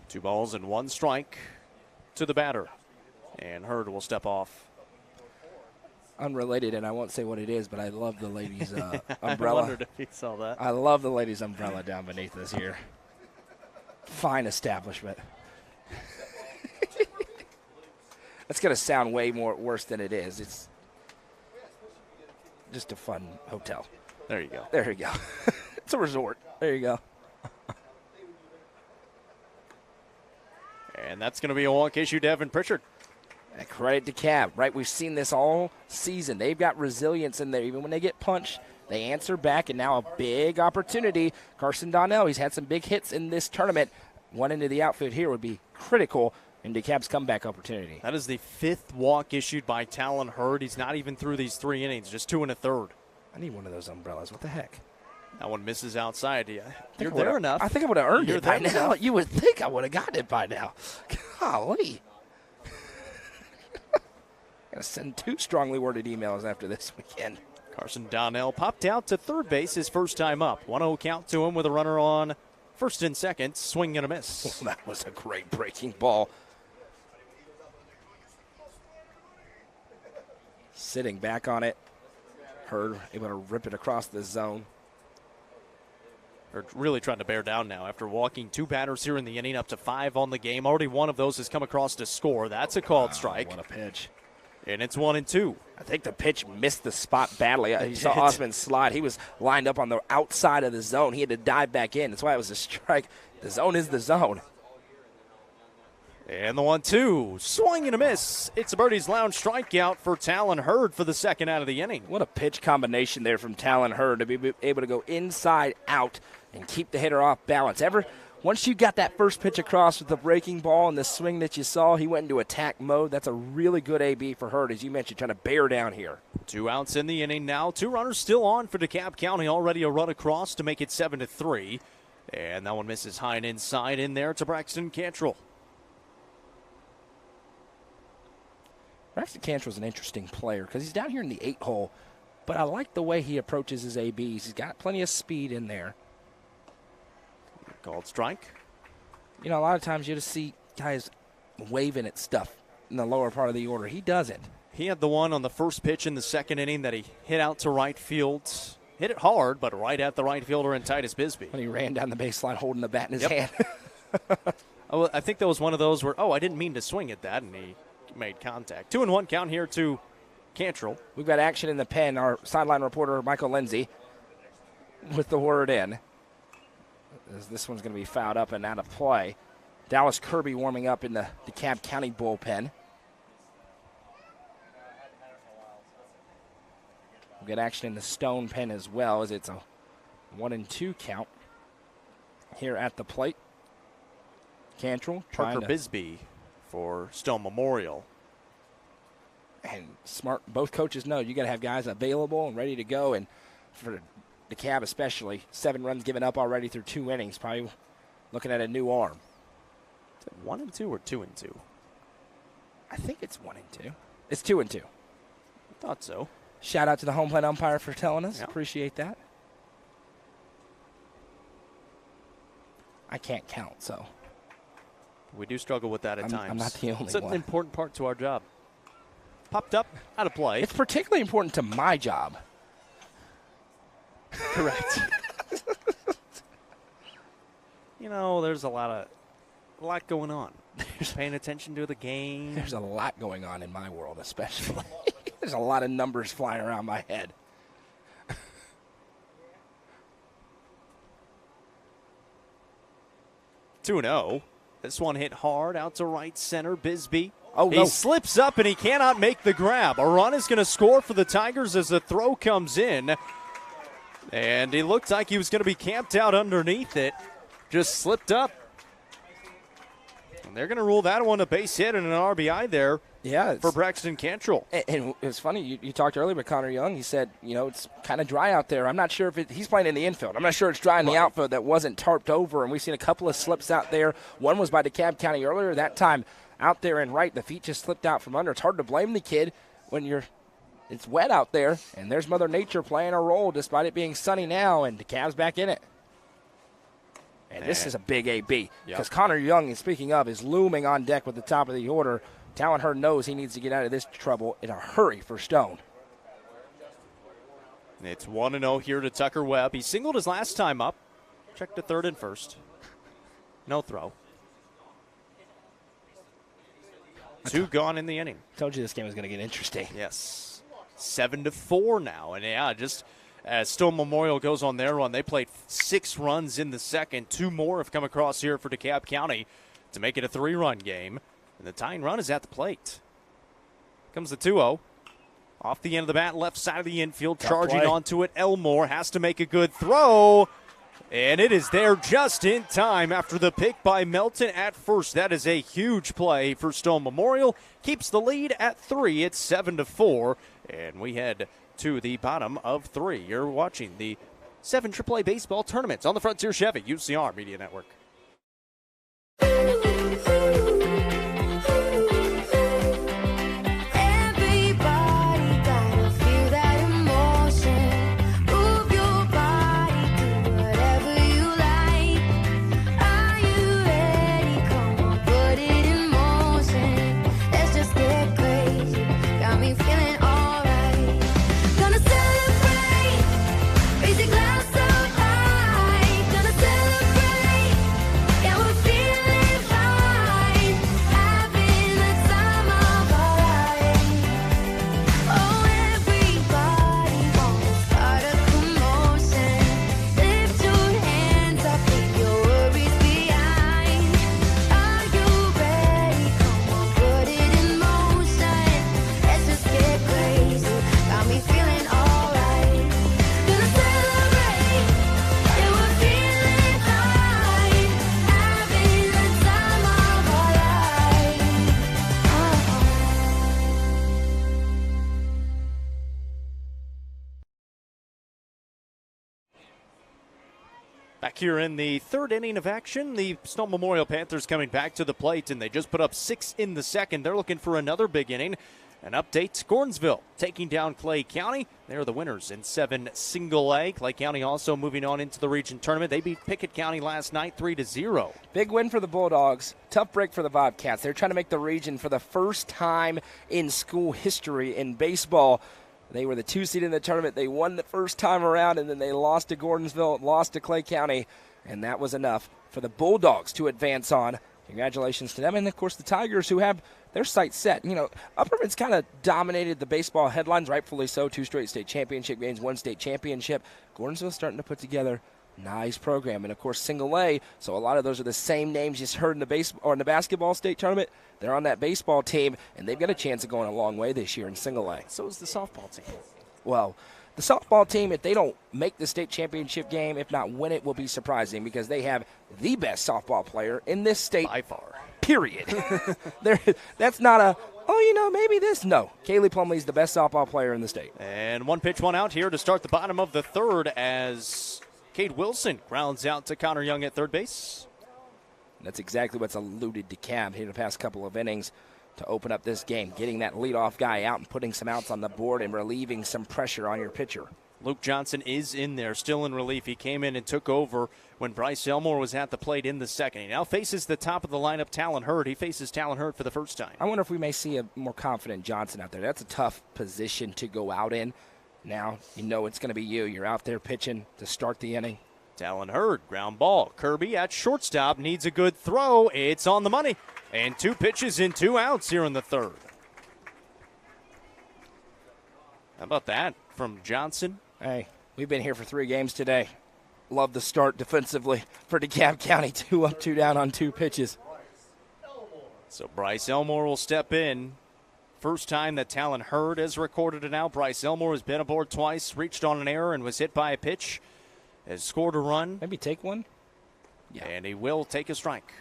2 balls and 1 strike to the batter. And Hurd will step off. Unrelated, and I won't say what it is, but I love the ladies' umbrella. I wondered if you saw that. I love the ladies' umbrella down beneath us here. Fine establishment. That's going to sound way worse than it is. It's just a fun hotel. There you go. There you go. It's a resort. There you go. And that's going to be a walk issue to Evan Pritchard. And credit to DeKalb, right? We've seen this all season. They've got resilience in there. Even when they get punched, they answer back, and now a big opportunity. Carson Donnell, he's had some big hits in this tournament. One into the outfield here would be critical in DeKalb's comeback opportunity. That is the 5th walk issued by Talon Hurd. He's not even through these 3 innings, just 2 1/3. I need one of those umbrellas. What the heck? That one misses outside. Yeah, you're there enough. I think I would have earned it by now. You would think I would have gotten it by now. Golly. Going to send 2 strongly worded emails after this weekend. Carson Donnell popped out to third base his first time up. 1-0 count to him with a runner on first and second. Swing and a miss. Oh, that was a great breaking ball. Sitting back on it. Hurd able to rip it across the zone. They're really trying to bear down now after walking 2 batters here in the inning, up to 5 on the game. Already one of those has come across to score. That's a called strike. What a pitch. And it's 1-2. I think the pitch missed the spot badly. You saw Osman slide. He was lined up on the outside of the zone. He had to dive back in. That's why it was a strike. The zone is the zone. And the 1-2. Swing and a miss. It's a Birdie's Lounge strikeout for Talon Hurd for the second out of the inning. What a pitch combination there from Talon Hurd to be able to go inside out and keep the hitter off balance. Once you got that first pitch across with the breaking ball and the swing that you saw, he went into attack mode. That's a really good AB for Hurd, as you mentioned, trying to bear down here. 2 outs in the inning now. 2 runners still on for DeKalb County. Already a run across to make it 7-3. And that one misses high and inside in there to Braxton Cantrell. Braxton Cantrell's an interesting player because he's down here in the 8 hole, but I like the way he approaches his ABs. He's got plenty of speed in there. Called strike. You know, a lot of times you just see guys waving at stuff in the lower part of the order. He doesn't. He had the one on the first pitch in the second inning that he hit out to right field. Hit it hard, but right at the right fielder in Titus Bisbee. When he ran down the baseline holding the bat in his hand. I think that was one of those where, I didn't mean to swing at that, and he made contact. 2-1 count here to Cantrell. We've got action in the pen. Our sideline reporter, Michael Lindsay, with the word in. This one's going to be fouled up and out of play. Dallas Kirby warming up in the DeKalb County bullpen. We'll get action in the Stone pen as well, as it's a 1-2 count here at the plate. Cantrell Parker Bisbee for Stone Memorial. And smart, both coaches know you got to have guys available and ready to go. And for DeKalb especially, 7 runs given up already through 2 innings. Probably looking at a new arm. Is it 1-2 or 2-2? I think it's 1-2. It's 2-2. I thought so. Shout out to the home plate umpire for telling us. Yep. Appreciate that. I can't count, so. We do struggle with that at times. I'm not the only It's one. an important part to our job. Popped up, out of play. It's particularly important to my job. Correct. You know, there's a lot going on. Just paying attention to the game. There's a lot going on in my world, especially. There's a lot of numbers flying around my head. 2-0. This one hit hard out to right center. Bisbee. Oh, he no. slips up and he cannot make the grab. A run is going to score for the Tigers as the throw comes in. And he looked like he was going to be camped out underneath it. Just slipped up. And they're going to rule that one a base hit and an RBI there. Yeah, for Braxton Cantrell. And it's funny, you talked earlier with Connor Young. He said, it's kind of dry out there. I'm not sure if he's playing in the infield. I'm not sure it's dry in the outfield that wasn't tarped over. And we've seen a couple of slips out there. One was by DeKalb County earlier. That time out there and right, the feet just slipped out from under. It's hard to blame the kid when it's wet out there. And there's Mother Nature playing a role despite it being sunny now. And DeKalb's back in it. And this is a big AB. Because Connor Young, speaking of, is looming on deck with the top of the order. Talon Hurd knows he needs to get out of this trouble in a hurry for Stone. It's 1-0 here to Tucker Webb. He singled his last time up. Checked to third and first. No throw. 2 gone in the inning. Told you this game was going to get interesting. Yes. 7-4 now. And just as Stone Memorial goes on their run, they played 6 runs in the second. 2 more have come across here for DeKalb County to make it a 3-run game. And the tying run is at the plate. Comes the 2-0. Off the end of the bat, left side of the infield, charging onto it. Elmore has to make a good throw. And it is there just in time after the pick by Melton at first. That is a huge play for Stone Memorial. Keeps the lead at 3. It's 7-4. And we head to the bottom of 3. You're watching the 7 AAA baseball tournaments on the Frontier Chevy UCR Media Network. Back here in the 3rd inning of action, the Stone Memorial Panthers coming back to the plate, and they just put up 6 in the second. They're looking for another big inning. An update, Gordonsville taking down Clay County. They're the winners in 7 single A. Clay County also moving on into the region tournament. They beat Pickett County last night 3-0. Big win for the Bulldogs. Tough break for the Bobcats. They're trying to make the region for the first time in school history in baseball. They were the 2 seed in the tournament. They won the first time around, and then they lost to Gordonsville, lost to Clay County, and that was enough for the Bulldogs to advance on. Congratulations to them. And, of course, the Tigers, who have their sights set. Upperman's kind of dominated the baseball headlines, rightfully so. 2 straight state championship games, 1 state championship. Gordonsville's starting to put together Nice program. And, of course, single A, so a lot of those are the same names you just heard in the basketball state tournament. They're on that baseball team, and they've got a chance of going a long way this year in single A. So is the softball team. Well, the softball team, if they don't make the state championship game, if not win it, will be surprising because they have the best softball player in this state. By far. Period. That's not a, maybe this. No. Kaylee Plumlee's the best softball player in the state. And one pitch, one out here to start the bottom of the third as Cade Wilson grounds out to Connor Young at third base. That's exactly what's eluded DeKalb here the past couple of innings to open up this game, getting that leadoff guy out and putting some outs on the board and relieving some pressure on your pitcher. Luke Johnson is in there, still in relief. He came in and took over when Bryce Elmore was at the plate in the second. He now faces the top of the lineup, Talon Hurd. He faces Talon Hurd for the first time. I wonder if we may see a more confident Johnson out there. That's a tough position to go out in. Now, it's going to be you. You're out there pitching to start the inning. Talon Hurd, ground ball. Kirby at shortstop needs a good throw. It's on the money. And 2 pitches and 2 outs here in the third. How about that from Johnson? Hey, we've been here for 3 games today. Love the start defensively for DeKalb County. 2 up, 2 down on 2 pitches. So Bryce Elmore will step in. First time that Talon Hurd has recorded an out. Bryce Elmore has been aboard twice, reached on an error and was hit by a pitch. Has scored a run. Maybe take one? Yeah. And he will take a strike.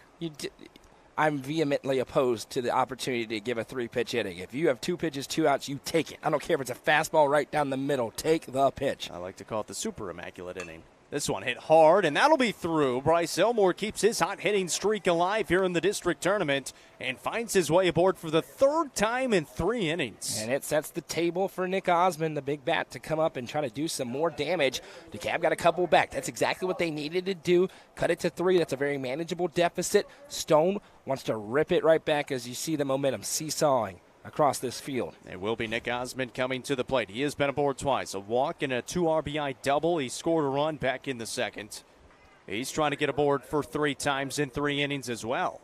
I'm vehemently opposed to the opportunity to give a 3-pitch inning. If you have 2 pitches, 2 outs, you take it. I don't care if it's a fastball right down the middle. Take the pitch. I like to call it the super immaculate inning. This one hit hard, and that'll be through. Bryce Elmore keeps his hot hitting streak alive here in the district tournament and finds his way aboard for the 3rd time in 3 innings. And it sets the table for Nick Osmond, the big bat, to come up and try to do some more damage. DeKalb got a couple back. That's exactly what they needed to do. Cut it to 3. That's a very manageable deficit. Stone wants to rip it right back as you see the momentum seesawing across this field. It will be Nick Osmond coming to the plate. He has been aboard twice. A walk and a 2 RBI double. He scored a run back in the second. He's trying to get aboard for 3 times in 3 innings as well.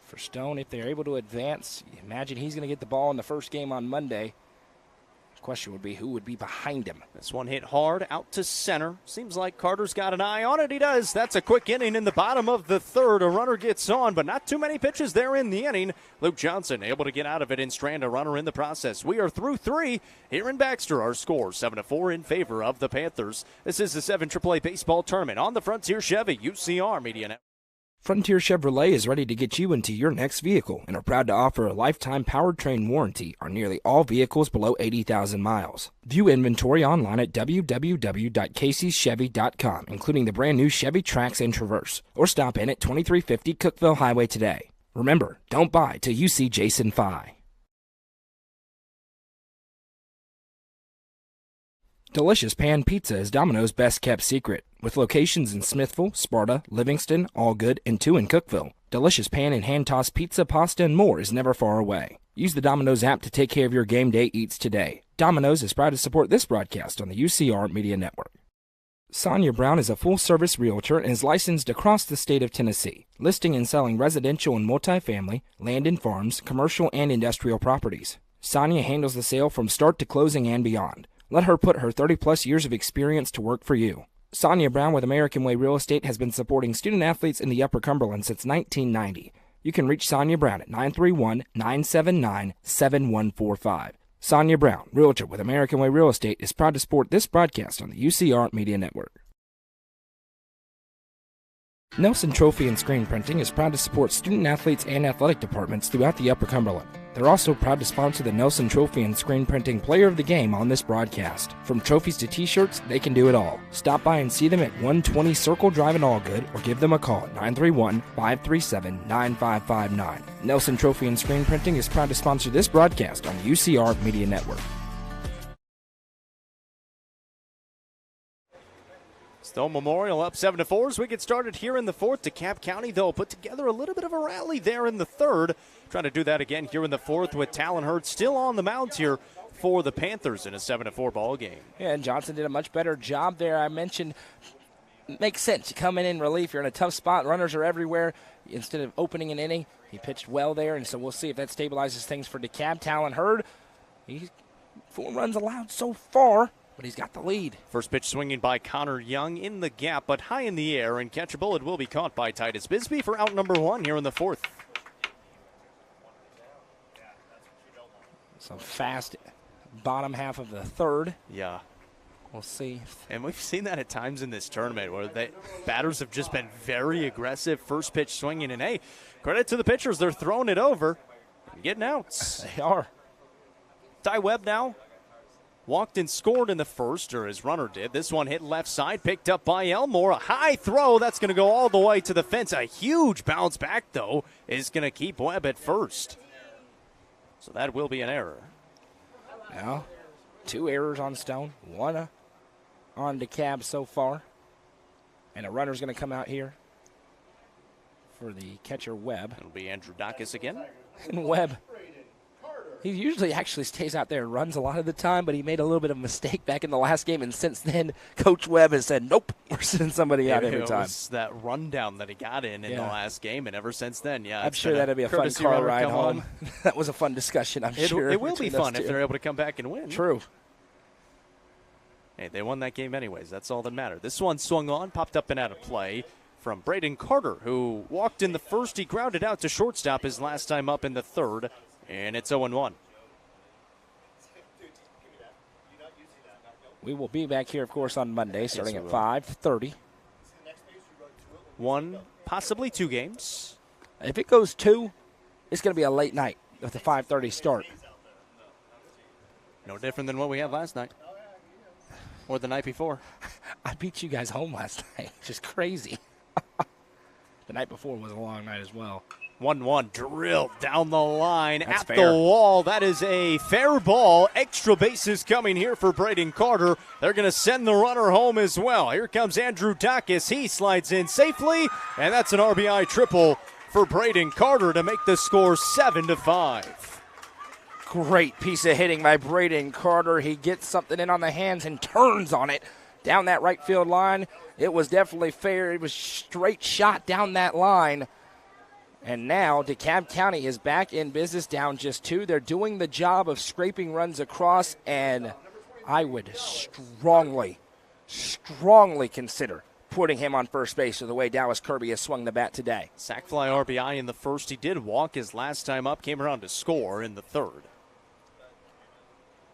For Stone, if they're able to advance, imagine he's going to get the ball in the first game on Monday. Question would be who would be behind him. This one hit hard out to center. Seems like Carter's got an eye on it. He does. That's a quick inning in the bottom of the third. A runner gets on, but not too many pitches there in the inning. Luke Johnson able to get out of it and strand a runner in the process. We are through 3 here in Baxter. Our score 7-4 in favor of the Panthers. This is the 7 AAA baseball tournament on the Frontier Chevy UCR Media Network. Frontier Chevrolet is ready to get you into your next vehicle and are proud to offer a lifetime powertrain warranty on nearly all vehicles below 80,000 miles. View inventory online at www.caseychevy.com, including the brand new Chevy Trax and Traverse, or stop in at 2350 Cookeville Highway today. Remember, don't buy till you see Jason Fye. Delicious Pan Pizza is Domino's best-kept secret. With locations in Smithville, Sparta, Livingston, Allgood, and 2 in Cookeville, Delicious Pan and hand-tossed pizza, pasta, and more is never far away. Use the Domino's app to take care of your game day eats today. Domino's is proud to support this broadcast on the UCR Media Network. Sonia Brown is a full-service realtor and is licensed across the state of Tennessee, listing and selling residential and multifamily, land and farms, commercial and industrial properties. Sonia handles the sale from start to closing and beyond. Let her put her 30-plus years of experience to work for you. Sonia Brown with American Way Real Estate has been supporting student-athletes in the Upper Cumberland since 1990. You can reach Sonia Brown at 931-979-7145. Sonia Brown, realtor with American Way Real Estate, is proud to support this broadcast on the UCR Media Network. Nelson Trophy and Screen Printing is proud to support student-athletes and athletic departments throughout the Upper Cumberland. They're also proud to sponsor the Nelson Trophy and Screen Printing Player of the Game on this broadcast. From trophies to t-shirts, they can do it all. Stop by and see them at 120 Circle Drive in Allgood or give them a call at 931-537-9559. Nelson Trophy and Screen Printing is proud to sponsor this broadcast on the UCR Media Network. Stone Memorial up 7-4 as we get started here in the fourth. DeKalb County, though, put together a little bit of a rally there in the third. Trying to do that again here in the fourth with Talon Hurd still on the mound here for the Panthers in a 7-4 ball game. Yeah, and Johnson did a much better job there. I mentioned, makes sense. You come in relief. You're in a tough spot. Runners are everywhere. Instead of opening an inning, he pitched well there, and so we'll see if that stabilizes things for DeKalb. Talon Hurd, he's 4 runs allowed so far. but he's got the lead. First pitch swinging by Connor Young in the gap, but high in the air and catchable. It will be caught by Titus Bisbee for out number 1 here in the 4th. So fast bottom half of the 3rd. Yeah. We'll see. And we've seen that at times in this tournament where batters have just been very aggressive, first pitch swinging. And, hey, credit to the pitchers. They're throwing it over and getting outs. They are. Ty Webb now walked and scored in the first, or his runner did. This one hit left side, picked up by Elmore. A high throw. That's going to go all the way to the fence. A huge bounce back, though, is going to keep Webb at first. So that will be an error. Now, 2 errors on Stone, 1 on DeKalb so far. And a runner's going to come out here for the catcher, Webb. It'll be Andrew Dacus again. And Webb, he usually actually stays out there and runs a lot of the time, but he made a little bit of a mistake back in the last game, and since then, Coach Webb has said, nope, we're sending somebody out every time. It was that rundown that he got in the last game, and ever since then, I'm sure that'll be a fun car ride home. That was a fun discussion, I'm sure. It will be fun if they're able to come back and win. True. Hey, they won that game anyways. That's all that mattered. This one swung on, popped up and out of play from Braden Carter, who walked in the first. He grounded out to shortstop his last time up in the 3rd, and it's 0-1. We will be back here, of course, on Monday, starting at 5:30. 1, possibly 2 games. If it goes 2, it's going to be a late night with the 5:30 start. No different than what we had last night. Or the night before. I beat you guys home last night. Just crazy. The night before was a long night as well. 1-1 drilled down the line. That's at fair. the wall. That is a fair ball. Extra bases coming here for Braden Carter. They're going to send the runner home as well. Here comes Andrew Dacus. He slides in safely, and that's an RBI triple for Braden Carter to make the score 7-5. Great piece of hitting by Braden Carter. He gets something in on the hands and turns on it down that right field line. It was definitely fair. It was straight shot down that line. And now DeKalb County is back in business, down just 2. They're doing the job of scraping runs across, and I would strongly consider putting him on first base with the way Dallas Kirby has swung the bat today. Sac fly RBI in the first. He did walk his last time up, came around to score in the 3rd.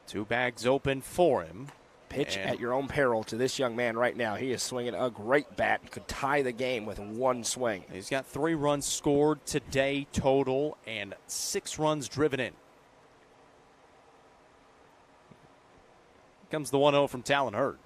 2 bags open for him. Pitch at your own peril to this young man right now. He is swinging a great bat and could tie the game with 1 swing. He's got 3 runs scored today total and 6 runs driven in. Comes the 1-0 from Talon Hurd.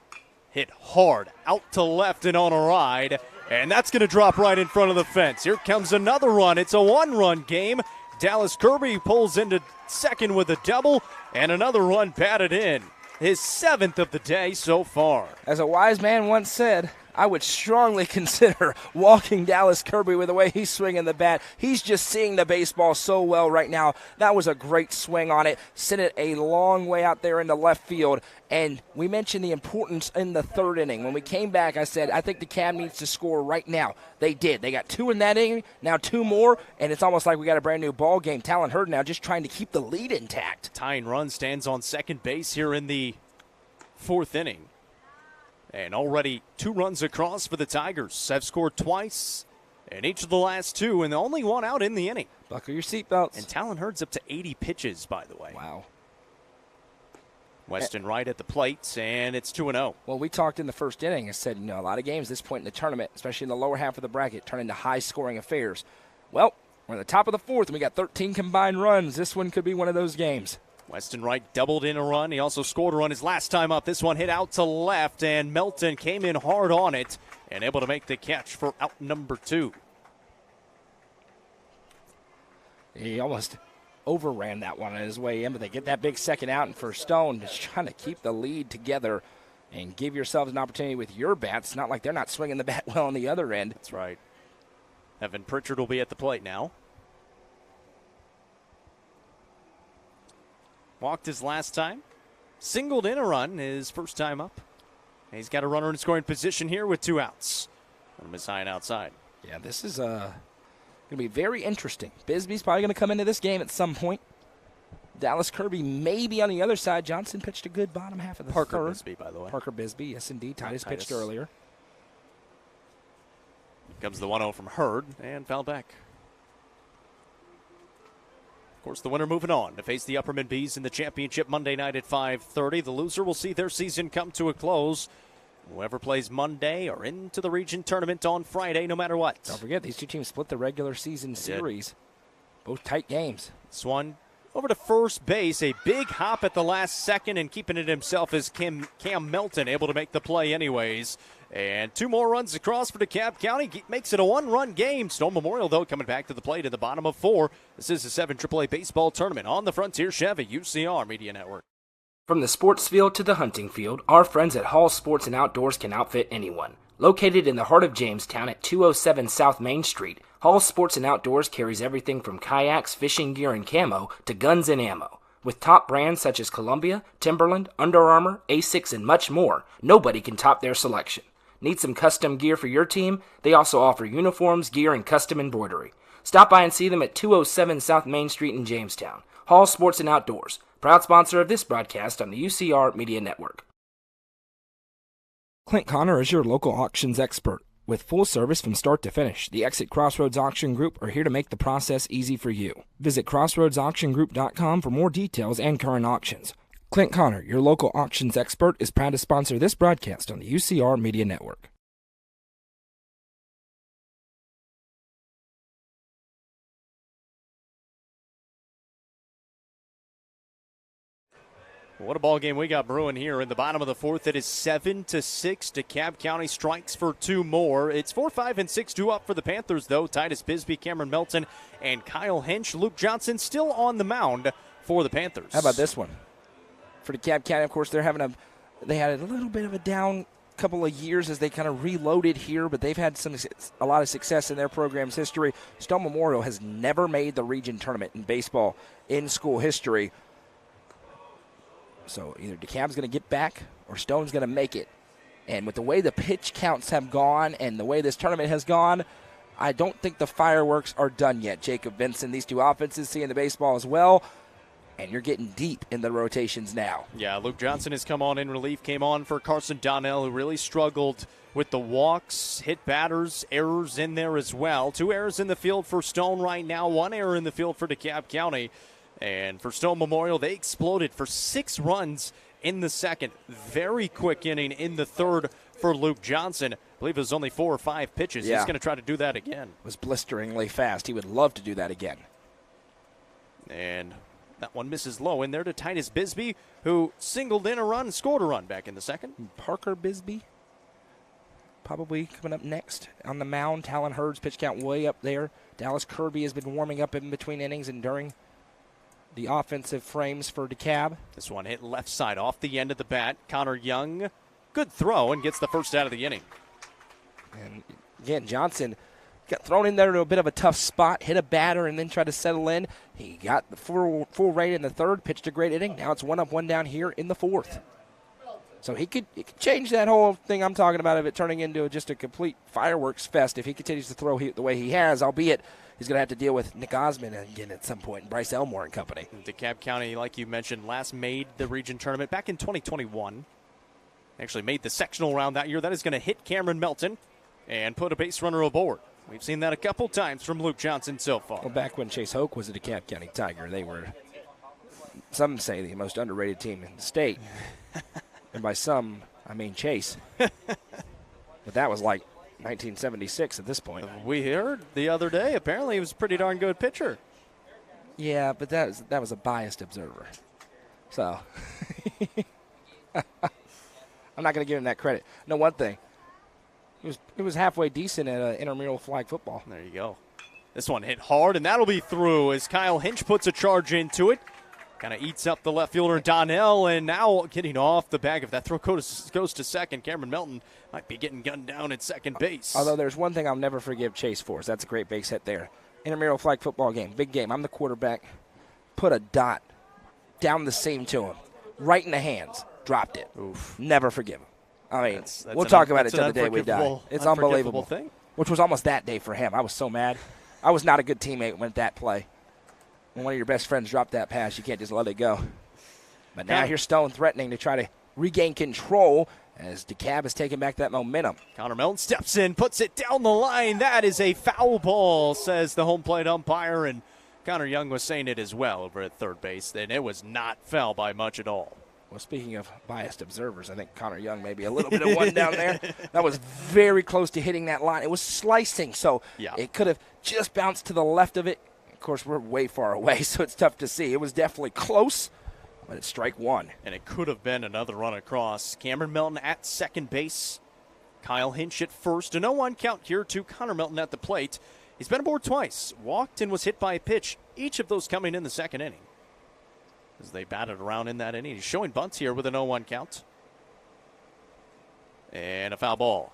Hit hard out to left and on a ride, and that's going to drop right in front of the fence. Here comes another run. It's a 1-run game. Dallas Kirby pulls into second with a double, and another run batted in. His 7th of the day so far. As a wise man once said, I would strongly consider walking Dallas Kirby with the way he's swinging the bat. He's just seeing the baseball so well right now. That was a great swing on it. Sent it a long way out there into left field. And we mentioned the importance in the 3rd inning. When we came back, I said, I think DeKalb needs to score right now. They did. They got 2 in that inning, now 2 more, and it's almost like we got a brand new ball game. Talon Hurd now just trying to keep the lead intact. Tying run stands on second base here in the 4th inning. And already 2 runs across for the Tigers. Have scored twice in each of the last 2, and only 1 out in the inning. Buckle your seatbelts. And Talon Hurd's up to 80 pitches, by the way. Wow. Weston Wright at the plate, and it's 2-0. Well, we talked in the 1st inning and said, a lot of games at this point in the tournament, especially in the lower half of the bracket, turn into high-scoring affairs. Well, we're at the top of the 4th, and we got 13 combined runs. This one could be one of those games. Weston Wright doubled in a run. He also scored a run his last time up. This one hit out to left, and Melton came in hard on it and able to make the catch for out number 2. He almost overran that one on his way in, but they get that big second out, and for Stone, just trying to keep the lead together and give yourselves an opportunity with your bats. Not like they're not swinging the bat well on the other end. That's right. Evan Pritchard will be at the plate now. Walked his last time. Singled in a run his first time up. And he's got a runner in scoring position here with 2 outs. Let him is high and outside. Yeah, this is going to be very interesting. Bisbee's probably going to come into this game at some point. Dallas Kirby maybe on the other side. Johnson pitched a good bottom half of the Parker third. Bisbee, by the way. Parker Bisbee, yes indeed. Titus pitched earlier. Comes the 1-0 from Hurd and fouled back. Of course, the winner moving on to face the Upperman Bees in the championship Monday night at 5:30. The loser will see their season come to a close. Whoever plays Monday or into the region tournament on Friday, no matter what. Don't forget, these two teams split the regular season series. Both tight games. This one over to first base. A big hop at the last second, and keeping it himself is Cam Melton, able to make the play anyways. And 2 more runs across for DeKalb County. Makes it a 1-run game. Stone Memorial, though, coming back to the plate at the bottom of 4. This is the 7 AAA baseball tournament on the Frontier Chevy UCR Media Network. From the sports field to the hunting field, our friends at Hall Sports and Outdoors can outfit anyone. Located in the heart of Jamestown at 207 South Main Street, Hall Sports and Outdoors carries everything from kayaks, fishing gear, and camo to guns and ammo. With top brands such as Columbia, Timberland, Under Armour, Asics, and much more, nobody can top their selection. Need some custom gear for your team? They also offer uniforms, gear, and custom embroidery. Stop by and see them at 207 South Main Street in Jamestown. Hall Sports and Outdoors, proud sponsor of this broadcast on the UCR Media Network. Clint Connor is your local auctions expert. With full service from start to finish, the Exit Crossroads Auction Group are here to make the process easy for you. Visit crossroadsauctiongroup.com for more details and current auctions. Clint Connor, your local auctions expert, is proud to sponsor this broadcast on the UCR Media Network. What a ball game we got brewing here in the bottom of the 4th. It is 7-6. DeKalb County strikes for 2 more. It's 4, 5, and 6 due up for the Panthers, though. Titus Bisbee, Cameron Melton, and Kyle Hinch. Luke Johnson still on the mound for the Panthers. How about this one? For DeKalb County, of course, they had a little bit of a down couple of years as they kind of reloaded here, but they've had a lot of success in their program's history. Stone Memorial has never made the region tournament in baseball in school history. So either DeKalb's going to get back or Stone's going to make it. And with the way the pitch counts have gone and the way this tournament has gone, I don't think the fireworks are done yet. Jacob Vinson, these two offenses seeing the baseball as well. And you're getting deep in the rotations now. Yeah, Luke Johnson has come on in relief, came on for Carson Donnell, who really struggled with the walks, hit batters, errors in there as well. 2 errors in the field for Stone right now, 1 error in the field for DeKalb County. And for Stone Memorial, they exploded for 6 runs in the second. Very quick inning in the third for Luke Johnson. I believe it was only 4 or 5 pitches. Yeah. He's going to try to do that again. It was blisteringly fast. He would love to do that again. And that one misses low in there to Titus Bisbee, who singled in a run, scored a run back in the second. Parker Bisbee probably coming up next on the mound. Talon Hurd's pitch count way up there. Dallas Kirby has been warming up in between innings and during the offensive frames for DeKalb. This one hit left side off the end of the bat. Connor Young, good throw, and gets the first out of the inning. And again, Johnson got thrown in there to a bit of a tough spot, hit a batter, and then tried to settle in. He got the full rate in the third, pitched a great inning. Now it's 1 up, 1 down here in the 4th. So he could change that whole thing I'm talking about of it turning into just a complete fireworks fest if he continues to throw the way he has, albeit he's going to have to deal with Nick Osmond again at some point, and Bryce Elmore and company. DeKalb County, like you mentioned, last made the region tournament back in 2021. Actually made the sectional round that year. That is going to hit Cameron Melton and put a base runner aboard. We've seen that a couple times from Luke Johnson so far. Well, back when Chase Hoke was a DeKalb County Tiger, they were, some say, the most underrated team in the state. And by some, I mean Chase. But that was like 1976 at this point. We heard the other day, apparently he was a pretty darn good pitcher. Yeah, but that was a biased observer. So I'm not going to give him that credit. No, one thing. It was halfway decent at intramural flag football. There you go. This one hit hard, and that'll be through as Kyle Hinch puts a charge into it. Kind of eats up the left fielder Donnell, and now getting off the bag. If that throw goes to second, Cameron Melton might be getting gunned down at second base. Although there's one thing I'll never forgive Chase for. That's a great base hit there. Intramural flag football game, big game. I'm the quarterback. Put a dot down the seam to him, right in the hands. Dropped it. Oof. Never forgive him. I mean, that's we'll talk about it till the day we die. It's unbelievable. Thing. Which was almost that day for him. I was so mad. I was not a good teammate with that play. When one of your best friends dropped that pass, you can't just let it go. But now here's Stone threatening to try to regain control as DeKalb has taken back that momentum. Connor Melton steps in, puts it down the line. That is a foul ball, says the home plate umpire. And Connor Young was saying it as well over at third base. And it was not foul by much at all. Well, speaking of biased observers, I think Connor Young may be a little bit of one down there. That was very close to hitting that line. It was slicing, so it could have just bounced to the left of it. Of course, we're way far away, so it's tough to see. It was definitely close, but it's strike one. And it could have been another run across. Cameron Melton at second base. Kyle Hinch at first. A 0-1 count here to Connor Melton at the plate. He's been aboard twice. Walked and was hit by a pitch. Each of those coming in the second inning. As they batted around in that inning. He's showing bunts here with a 0-1 count. And a foul ball.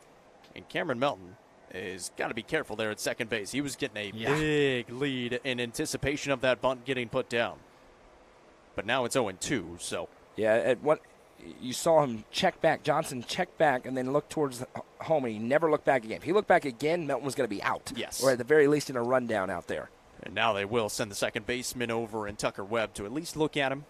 And Cameron Melton has got to be careful there at second base. He was getting a big lead in anticipation of that bunt getting put down. But now it's 0-2, so. Yeah, at what you saw him check back, Johnson check back, and then look towards home, and he never looked back again. If he looked back again, Melton was going to be out. Yes. Or at the very least in a rundown out there. And now they will send the second baseman over and Tucker Webb to at least look at him.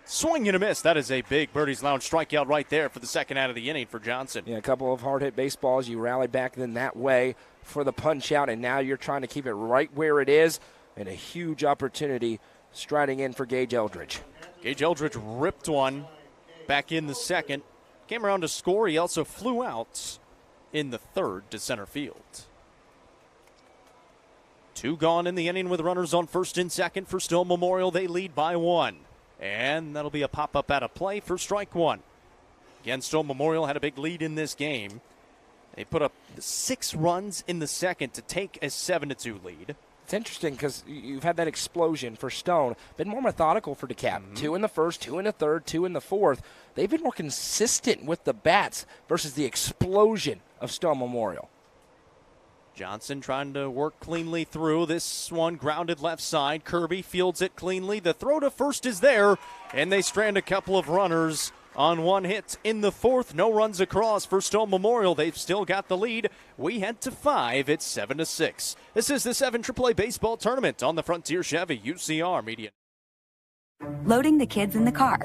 Swing and a miss. That is a big Birdie's Lounge strikeout right there for the second out of the inning for Johnson. Yeah, a couple of hard-hit baseballs. You rally back then that way for the punch-out, and now you're trying to keep it right where it is, and a huge opportunity striding in for Gage Eldridge. Gage Eldridge ripped one back in the second. Came around to score. He also flew out in the third to center field. 2 gone in the inning with runners on first and second for Stone Memorial. They lead by 1. And that'll be a pop-up out of play for strike 1. Again, Stone Memorial had a big lead in this game. They put up 6 runs in the second to take a 7-2 lead. It's interesting because you've had that explosion for Stone. Been more methodical for DeKalb. 2 in the first, 2 in the third, 2 in the fourth. They've been more consistent with the bats versus the explosion of Stone Memorial. Johnson trying to work cleanly through. This one grounded left side. Kirby fields it cleanly. The throw to first is there, and they strand a couple of runners on one hit in the fourth. No runs across for Stone Memorial. They've still got the lead. We head to 5. It's 7-6. This is the 7 AAA Baseball Tournament on the Frontier Chevy UCR Media. Loading the kids in the car,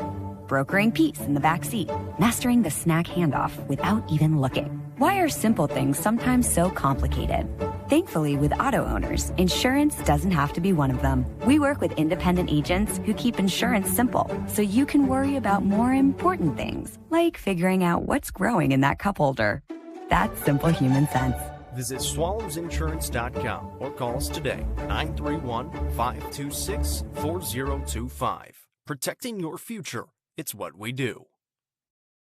brokering peace in the back seat, mastering the snack handoff without even looking. Why are simple things sometimes so complicated? Thankfully, with auto owners, insurance doesn't have to be one of them. We work with independent agents who keep insurance simple, so you can worry about more important things, like figuring out what's growing in that cup holder. That's simple human sense. Visit swallowsinsurance.com or call us today, 931-526-4025. Protecting your future. It's what we do.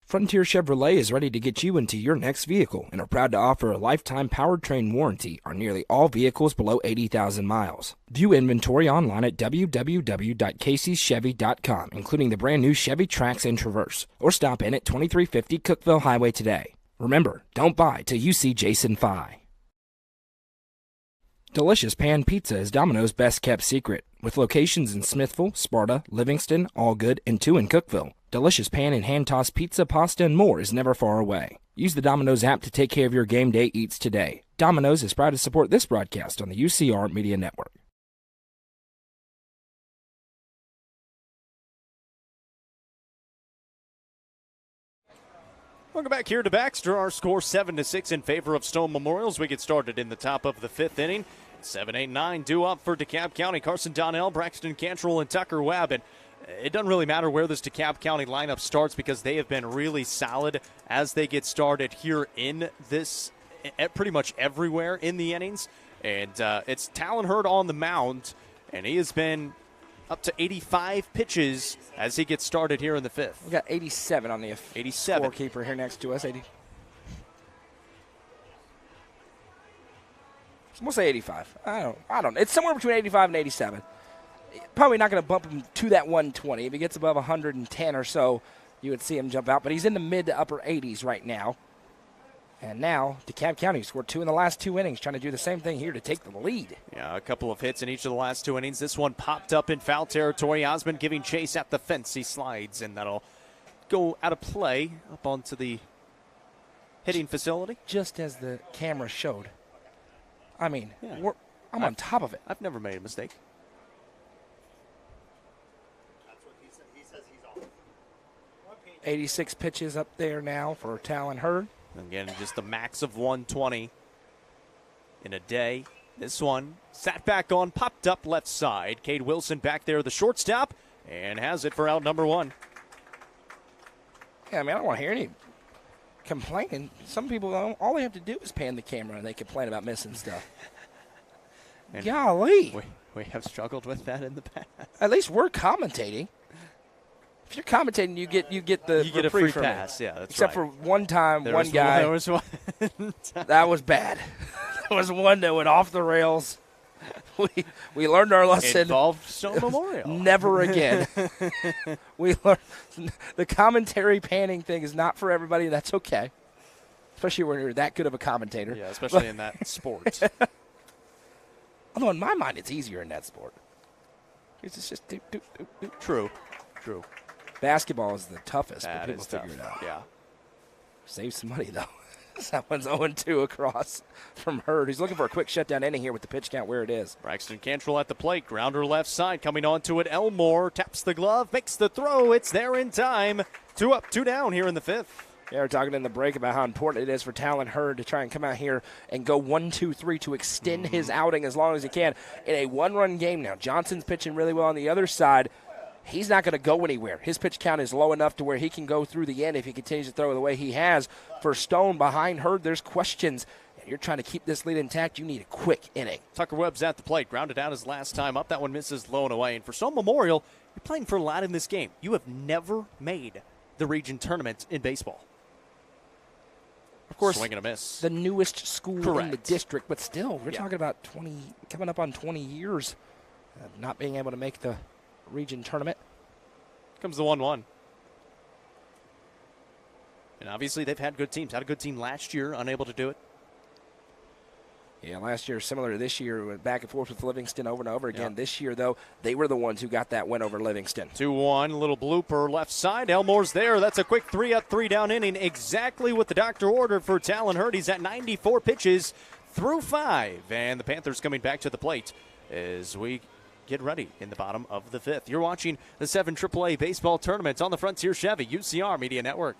Frontier Chevrolet is ready to get you into your next vehicle and are proud to offer a lifetime powertrain warranty on nearly all vehicles below 80,000 miles. View inventory online at www.caseychevy.com, including the brand new Chevy Trax and Traverse, or stop in at 2350 Cookeville Highway today. Remember, don't buy till you see Jason Fye. Delicious Pan Pizza is Domino's best-kept secret. With locations in Smithville, Sparta, Livingston, Allgood, and 2 in Cookeville, Delicious Pan and hand-tossed pizza, pasta, and more is never far away. Use the Domino's app to take care of your game day eats today. Domino's is proud to support this broadcast on the UCR Media Network. Welcome back here to Baxter. Our score 7-6 in favor of Stone Memorials. We get started in the top of the 5th inning. 7-8-9 due up for DeKalb County. Carson Donnell, Braxton Cantrell, and Tucker Webb. And it doesn't really matter where this DeKalb County lineup starts because they have been really solid as they get started here in this, pretty much everywhere in the innings. And it's Talon Hurd on the mound, and he has been up to 85 pitches as he gets started here in the 5th. We got 87 on the 87 scorekeeper here next to us. 80. We'll say 85. I don't know. It's somewhere between 85 and 87. Probably not going to bump him to that 120. If he gets above 110 or so, you would see him jump out. But he's in the mid to upper 80s right now. And now DeKalb County scored 2 in the last 2 innings, trying to do the same thing here to take the lead. Yeah, a couple of hits in each of the last 2 innings. This one popped up in foul territory. Osmond giving chase at the fence. He slides, and that'll go out of play up onto the hitting facility. Just as the camera showed. I mean, I'm on top of it. I've never made a mistake. 86 pitches up there now for Talon Hurd. Again, just a max of 120 in a day. This one sat back on, popped up left side. Cade Wilson back there, the shortstop, and has it for out number 1. Yeah, I mean, I don't want to hear any complaining. Some people, all they have to do is pan the camera and they complain about missing stuff. And golly. We have struggled with that in the past. At least we're commentating. If you're commentating, you get a free from pass. it. Yeah, that's Except right. for one time, There one guy. There was one. That was bad. That was one that went off the rails. We learned our lesson. Involved Stone Memorial. Never again. We learned the commentary panning thing is not for everybody. That's okay, especially when you're that good of a commentator. Yeah, especially in that sport. Although in my mind, it's easier in that sport. It's just do. True. Basketball is the toughest, That but people is tough. figure it out. Yeah. Save some money, though. That one's 0-2 across from Hurd. He's looking for a quick shutdown inning here with the pitch count where it is. Braxton Cantrell at the plate. Grounder left side. Coming onto it. Elmore taps the glove. Makes the throw. It's there in time. 2 up, 2 down here in the 5th. Yeah, we're talking in the break about how important it is for Talon Hurd to try and come out here and go 1-2-3 to extend his outing as long as he can in a one-run game now. Johnson's pitching really well on the other side. He's not going to go anywhere. His pitch count is low enough to where he can go through the end if he continues to throw the way he has. For Stone behind Hurd, there's questions. And you're trying to keep this lead intact. You need a quick inning. Tucker Webb's at the plate. Grounded out his last time up. That one misses low and away. And for Stone Memorial, you're playing for a lot in this game. You have never made the region tournament in baseball. Of course, swing and a miss. The newest school in the Correct. district, but still, we're talking about 20, coming up on 20 years of not being able to make the region tournament. Comes the 1-1. And obviously they've had good teams. Had a good team last year, unable to do it. Yeah, last year, similar to this year, went back and forth with Livingston over and over again. Yeah. This year, though, they were the ones who got that win over Livingston. 2-1, little blooper left side. Elmore's there. That's a quick 3 up, 3 down inning. Exactly what the doctor ordered for Talon Hurd. He's at 94 pitches through 5. And the Panthers coming back to the plate as we get ready in the bottom of the 5th. You're watching the 7 AAA baseball tournaments on the Frontier Chevy UCR Media Network.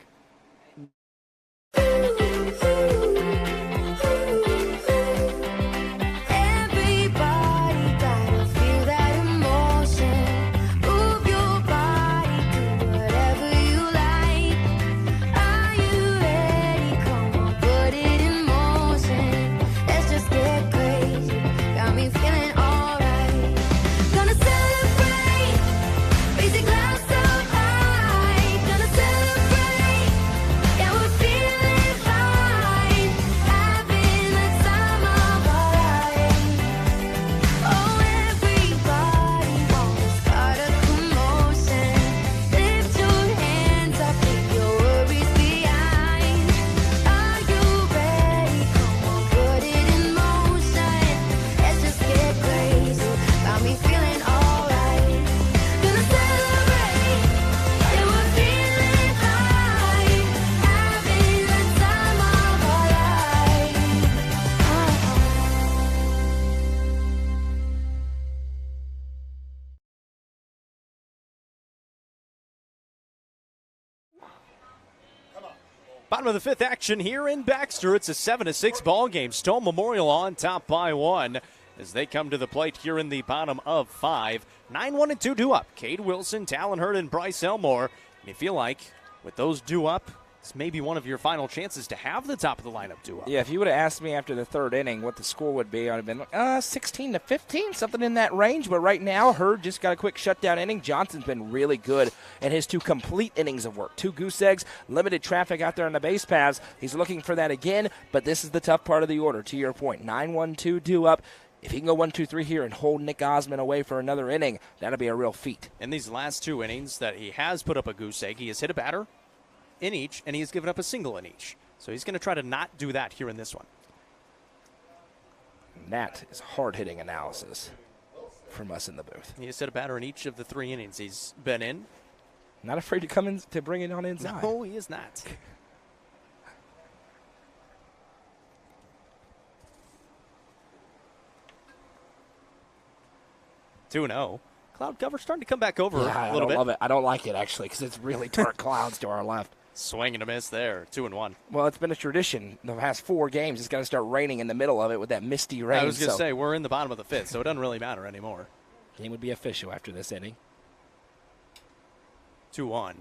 Bottom of the 5th action here in Baxter. It's a 7-6 ball game. Stone Memorial on top by 1 as they come to the plate here in the bottom of 5. 9-1-2 due up. Cade Wilson, Talon Hurd, and Bryce Elmore. And you feel like with those due up, it's maybe one of your final chances to have the top of the lineup due up. Yeah, if you would have asked me after the 3rd inning what the score would be, I would have been like, 16-15, something in that range. But right now, Hurd just got a quick shutdown inning. Johnson's been really good in his 2 complete innings of work. 2 goose eggs, limited traffic out there on the base paths. He's looking for that again, but this is the tough part of the order, to your point. 9-1-2 due up. If he can go 1-2-3 here and hold Nick Osmond away for another inning, that'll be a real feat. In these last 2 innings that he has put up a goose egg, he has hit a batter in each, and he has given up a single in each. So he's going to try to not do that here in this one. And that is hard-hitting analysis from us in the booth. He has hit a batter in each of the 3 innings he's been in. Not afraid to come in to bring it on inside. No, he is not. 2-0. Cloud cover starting to come back over Yeah, a little bit. I don't love it. I don't like it, actually, because it's really dark clouds to our left. Swing and a miss there, 2-1. Well, it's been a tradition the past 4 games. It's got to start raining in the middle of it with that misty rain. I was going to say, we're in the bottom of the 5th, so it doesn't really matter anymore. Game would be official after this inning. 2-1.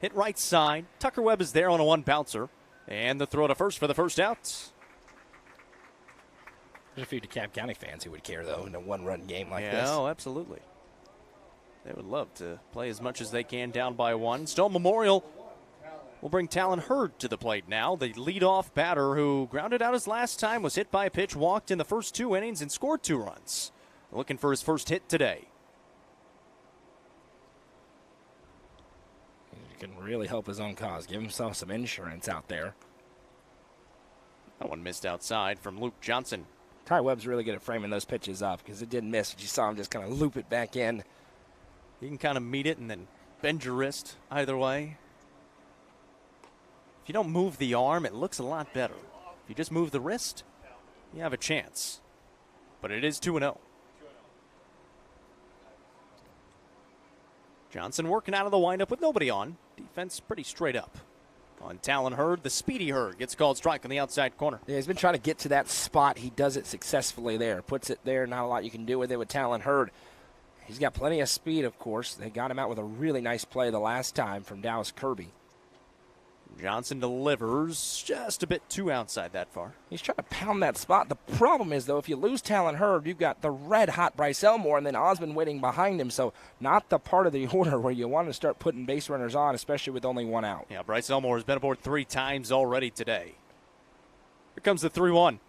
Hit right side. Tucker Webb is there on a 1 bouncer. And the throw to first for the first out. There's a few DeKalb County fans who would care, though, in a 1-run game like Yeah, this. oh, absolutely. They would love to play as much as they can down by 1. Stone Memorial will bring Talon Hurd to the plate now. The leadoff batter who grounded out his last time, was hit by a pitch, walked in the first 2 innings, and scored 2 runs. Looking for his first hit today. He can really help his own cause. Give himself some insurance out there. That one missed outside from Luke Johnson. Ty Webb's really good at framing those pitches up because it didn't miss. But you saw him just kind of loop it back in. You can kind of meet it and then bend your wrist either way. If you don't move the arm, it looks a lot better. If you just move the wrist, you have a chance. But it is 2-0. Johnson working out of the windup with nobody on. Defense pretty straight up. On Talon Hurd, the speedy Hurd gets called strike on the outside corner. Yeah, he's been trying to get to that spot. He does it successfully there. Puts it there. Not a lot you can do with it with Talon Hurd. He's got plenty of speed, of course. They got him out with a really nice play the last time from Dallas Kirby. Johnson delivers just a bit too outside that far. He's trying to pound that spot. The problem is, though, if you lose Talon Hurd, you've got the red-hot Bryce Elmore and then Osmond waiting behind him. So not the part of the order where you want to start putting base runners on, especially with only 1 out. Yeah, Bryce Elmore has been aboard 3 times already today. Here comes the 3-1.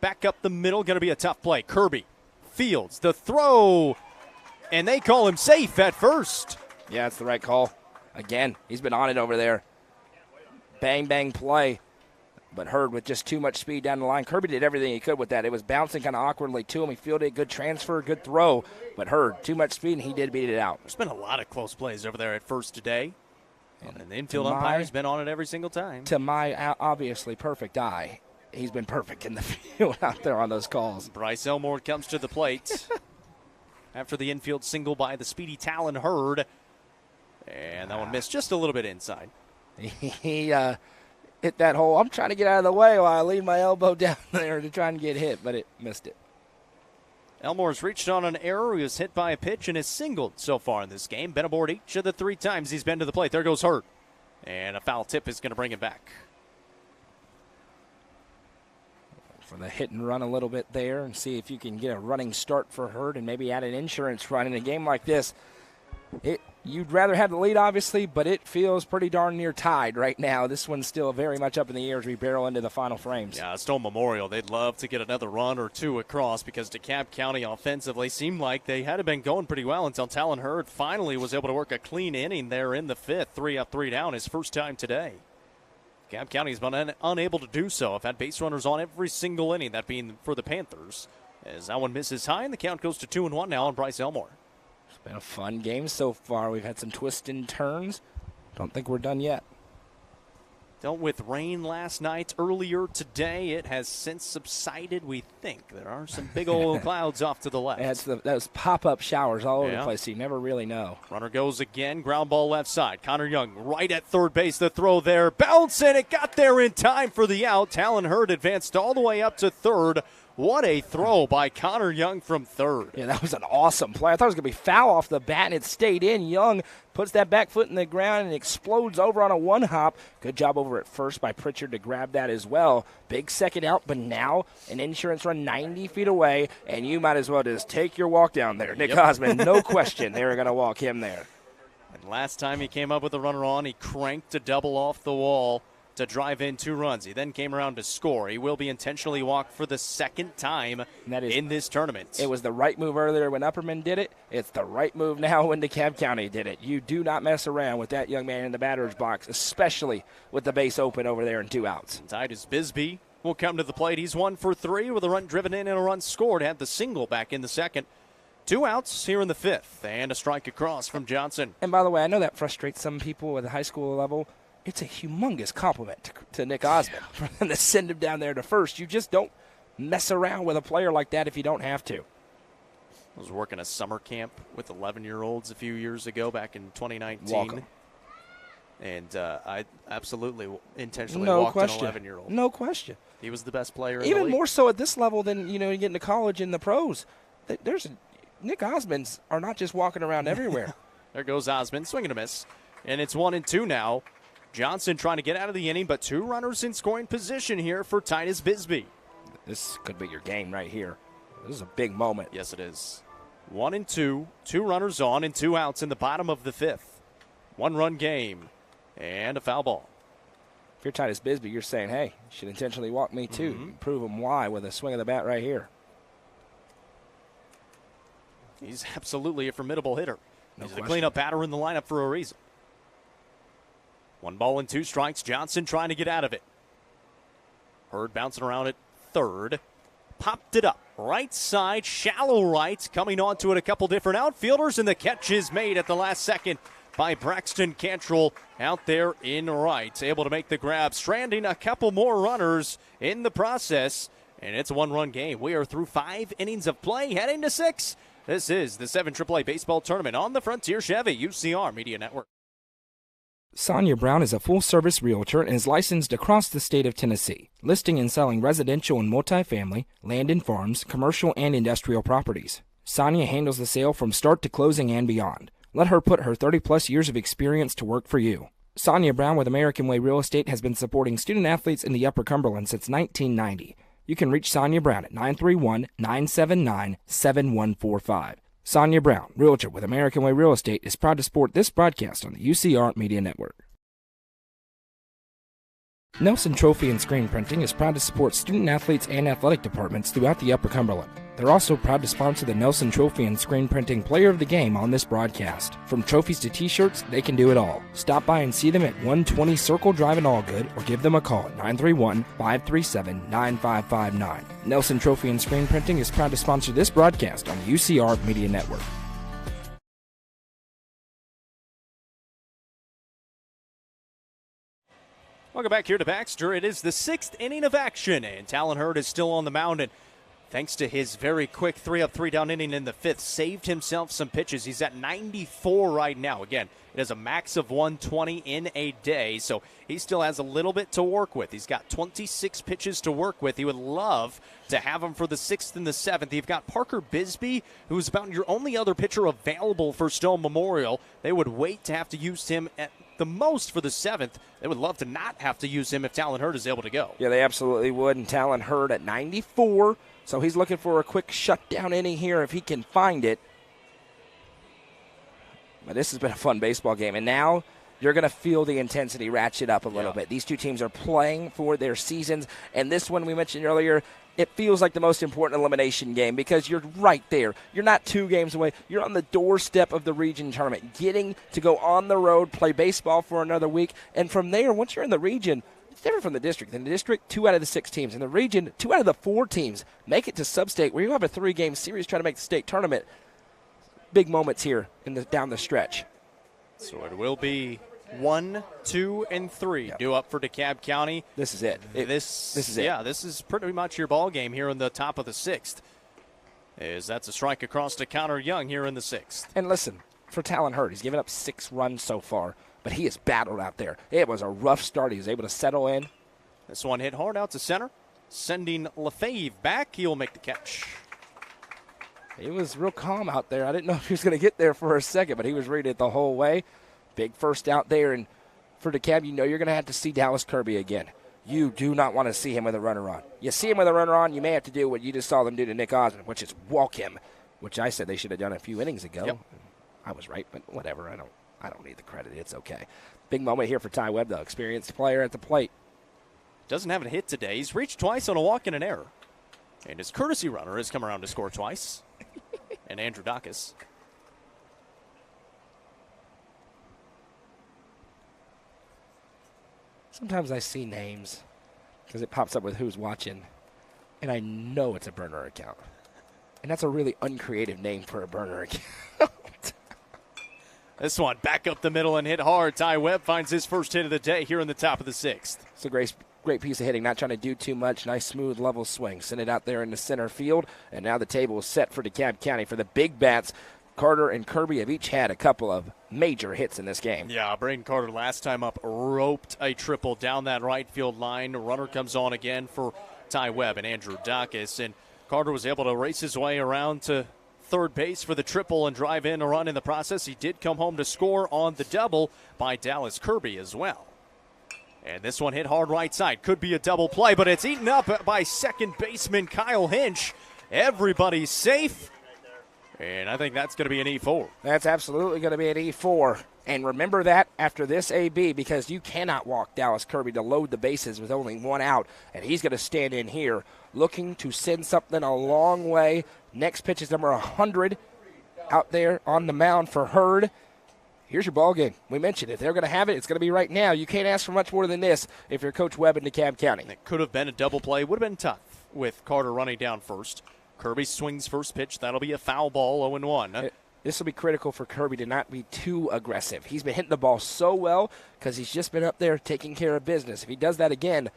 Back up the middle, going to be a tough play. Kirby fields the throw, and they call him safe at first. Yeah, it's the right call. Again, he's been on it over there. Bang, bang play. But Hurd with just too much speed down the line. Kirby did everything he could with that. It was bouncing kind of awkwardly to him. He fielded it, good transfer, good throw. But Hurd, too much speed, and he did beat it out. There's been a lot of close plays over there at first today. And the infield umpire's been on it every single time. To my obviously perfect eye, he's been perfect in the field out there on those calls. Bryce Elmore comes to the plate after the infield single by the speedy Talon Hurd. And that one missed just a little bit inside. He hit that hole. I'm trying to get out of the way while I leave my elbow down there to try and get hit, but it missed it. Elmore's reached on an error. He was hit by a pitch and has singled so far in this game. Been aboard each of the 3 times he's been to the plate. There goes Hurd. And a foul tip is going to bring him back. For the hit and run a little bit there and see if you can get a running start for Hurd and maybe add an insurance run in a game like this. You'd rather have the lead, obviously, but it feels pretty darn near tied right now. This one's still very much up in the air as we barrel into the final frames. Yeah, Stone Memorial, they'd love to get another run or 2 across because DeKalb County offensively seemed like they had been going pretty well until Talon Hurd finally was able to work a clean inning there in the 5th. 3 up, 3 down, his first time today. DeKalb County's been unable to do so. I've had base runners on every single inning, that being for the Panthers. As that one misses high, and the count goes to 2-1 now on Bryce Elmore. It's been a fun game so far. We've had some twists and turns. Don't think we're done yet. Dealt with rain last night. Earlier today, it has since subsided, we think. There are some big old clouds off to the left. It's those pop-up showers all over the place, so you never really know. Runner goes again. Ground ball left side. Connor Young right at third base. The throw there. Bouncing. It got there in time for the out. Talon Hurd advanced all the way up to third. What a throw by Connor Young from third. Yeah, that was an awesome play. I thought it was going to be foul off the bat, and it stayed in. Young puts that back foot in the ground and explodes over on a 1-hop. Good job over at first by Pritchard to grab that as well. Big second out, but now an insurance run 90 feet away, and you might as well just take your walk down there. Nick Osmond, no question, they were going to walk him there. And last time he came up with a runner on, he cranked a double off the wall to drive in 2 runs. He then came around to score. He will be intentionally walked for the second time in this tournament. It was the right move earlier when Upperman did it. It's the right move now when DeKalb County did it. You do not mess around with that young man in the batter's box, especially with the base open over there and 2 outs. Titus Bisbee will come to the plate. He's 1 for 3 with a run driven in and a run scored. Had the single back in the second. 2 outs here in the 5th, and a strike across from Johnson. And by the way, I know that frustrates some people at the high school level. It's a humongous compliment to Nick Osmond for them to send him down there to first. You just don't mess around with a player like that if you don't have to. I was working a summer camp with 11-year-olds a few years ago, back in 2019. Welcome. And I absolutely intentionally No walked question. an 11-year-old. No question. He was the best player in the Even league. more so at this level than, you get into college and the pros. Nick Osmonds are not just walking around everywhere. There goes Osmond, swing and a miss. And it's 1-2 now. Johnson trying to get out of the inning, but 2 runners in scoring position here for Titus Bisbee. This could be your game right here. This is a big moment. Yes, it is. 1-2, 2 runners on and 2 outs in the bottom of the 5th. 1-run game and a foul ball. If you're Titus Bisbee, you're saying, hey, you should intentionally walk me too. Prove him why with a swing of the bat right here. He's absolutely a formidable hitter. No He's the question. cleanup batter in the lineup for a reason. 1 ball and 2 strikes. Johnson trying to get out of it. Hurd bouncing around at third. Popped it up. Right side, shallow right. Coming onto it, a couple different outfielders, and the catch is made at the last second by Braxton Cantrell out there in right. Able to make the grab, stranding a couple more runners in the process. And it's a 1-run game. We are through 5 innings of play, heading to 6. This is the 7 AAA Baseball Tournament on the Frontier Chevy UCR Media Network. Sonia Brown is a full-service realtor and is licensed across the state of Tennessee, listing and selling residential and multifamily, land and farms, commercial and industrial properties. Sonia handles the sale from start to closing and beyond. Let her put her 30-plus years of experience to work for you. Sonia Brown with American Way Real Estate has been supporting student-athletes in the Upper Cumberland since 1990. You can reach Sonia Brown at 931-979-7145. Sonia Brown, realtor with American Way Real Estate, is proud to support this broadcast on the UCR Media Network. Nelson Trophy and Screen Printing is proud to support student-athletes and athletic departments throughout the Upper Cumberland. They're also proud to sponsor the Nelson Trophy and Screen Printing Player of the Game on this broadcast. From trophies to t-shirts, they can do it all. Stop by and see them at 120 Circle Drive in Allgood or give them a call at 931-537-9559. Nelson Trophy and Screen Printing is proud to sponsor this broadcast on the UCR Media Network. Welcome back here to Baxter. It is the 6th inning of action, and Talon Hurd is still on the mound. And thanks to his very quick 3-up, 3-down inning in the 5th, saved himself some pitches. He's at 94 right now. Again, it is a max of 120 in a day, so he still has a little bit to work with. He's got 26 pitches to work with. He would love to have him for the 6th and the 7th. You've got Parker Bisbee, who's about your only other pitcher available for Stone Memorial. They would wait to have to use him at the most for the 7th. They would love to not have to use him if Talon Hurd is able to go. Yeah, they absolutely would. And Talon Hurd at 94. So he's looking for a quick shutdown inning here if he can find it. But this has been a fun baseball game. And now you're going to feel the intensity ratchet up a little bit. These two teams are playing for their seasons. And this one we mentioned earlier, it feels like the most important elimination game because you're right there. You're not 2 games away. You're on the doorstep of the region tournament, getting to go on the road, play baseball for another week. And from there, once you're in the region, it's different from the district. In the district, 2 out of the 6 teams. In the region, 2 out of the 4 teams make it to sub-state where you have a 3-game series trying to make the state tournament. Big moments here down the stretch. So it will be 1, 2, and 3 due up for DeKalb County. This is it. This is it. Yeah, this is pretty much your ball game here in the top of the 6th. That's a strike across to Connor Young here in the 6th. And listen, for Talon Hurd, he's given up 6 runs so far, but he has battled out there. It was a rough start. He was able to settle in. This one hit hard out to center, sending LaFave back. He'll make the catch. He was real calm out there. I didn't know if he was going to get there for a second, but he was reading it the whole way. Big first out there, and for DeKalb, you know you're going to have to see Dallas Kirby again. You do not want to see him with a runner on. You see him with a runner on, you may have to do what you just saw them do to Nick Osmond, which is walk him, which I said they should have done a few innings ago. Yep. I was right, but whatever. I don't need the credit. It's okay. Big moment here for Ty Webb, though. Experienced player at the plate. Doesn't have a hit today. He's reached twice on a walk and an error. And his courtesy runner has come around to score twice. And Andrew Dacus. Sometimes I see names because it pops up with who's watching, and I know it's a burner account. And that's a really uncreative name for a burner account. This one back up the middle and hit hard. Ty Webb finds his first hit of the day here in the top of the 6th. So, Grace, Great piece of hitting, not trying to do too much. Nice, smooth, level swing. Send it out there in the center field, and now the table is set for DeKalb County. For the big bats, Carter and Kirby have each had a couple of major hits in this game. Yeah, Braden Carter last time up roped a triple down that right field line. Runner comes on again for Ty Webb and Andrew Dacus, and Carter was able to race his way around to third base for the triple and drive in a run in the process. He did come home to score on the double by Dallas Kirby as well. And this one hit hard right side. Could be a double play, but it's eaten up by second baseman Kyle Hinch. Everybody's safe, and I think that's going to be an E4. That's absolutely going to be an E4. And remember that after this AB, because you cannot walk Dallas Kirby to load the bases with only one out. And he's going to stand in here looking to send something a long way. Next pitch is number 100 out there on the mound for Hurd. Here's your ball game. We mentioned it. They're going to have it. It's going to be right now. You can't ask for much more than this if you're Coach Webb in DeKalb County. It could have been a double play. Would have been tough with Carter running down first. Kirby swings first pitch. That'll be a foul ball, 0-1. This will be critical for Kirby to not be too aggressive. He's been hitting the ball so well because he's just been up there taking care of business. If he does that again,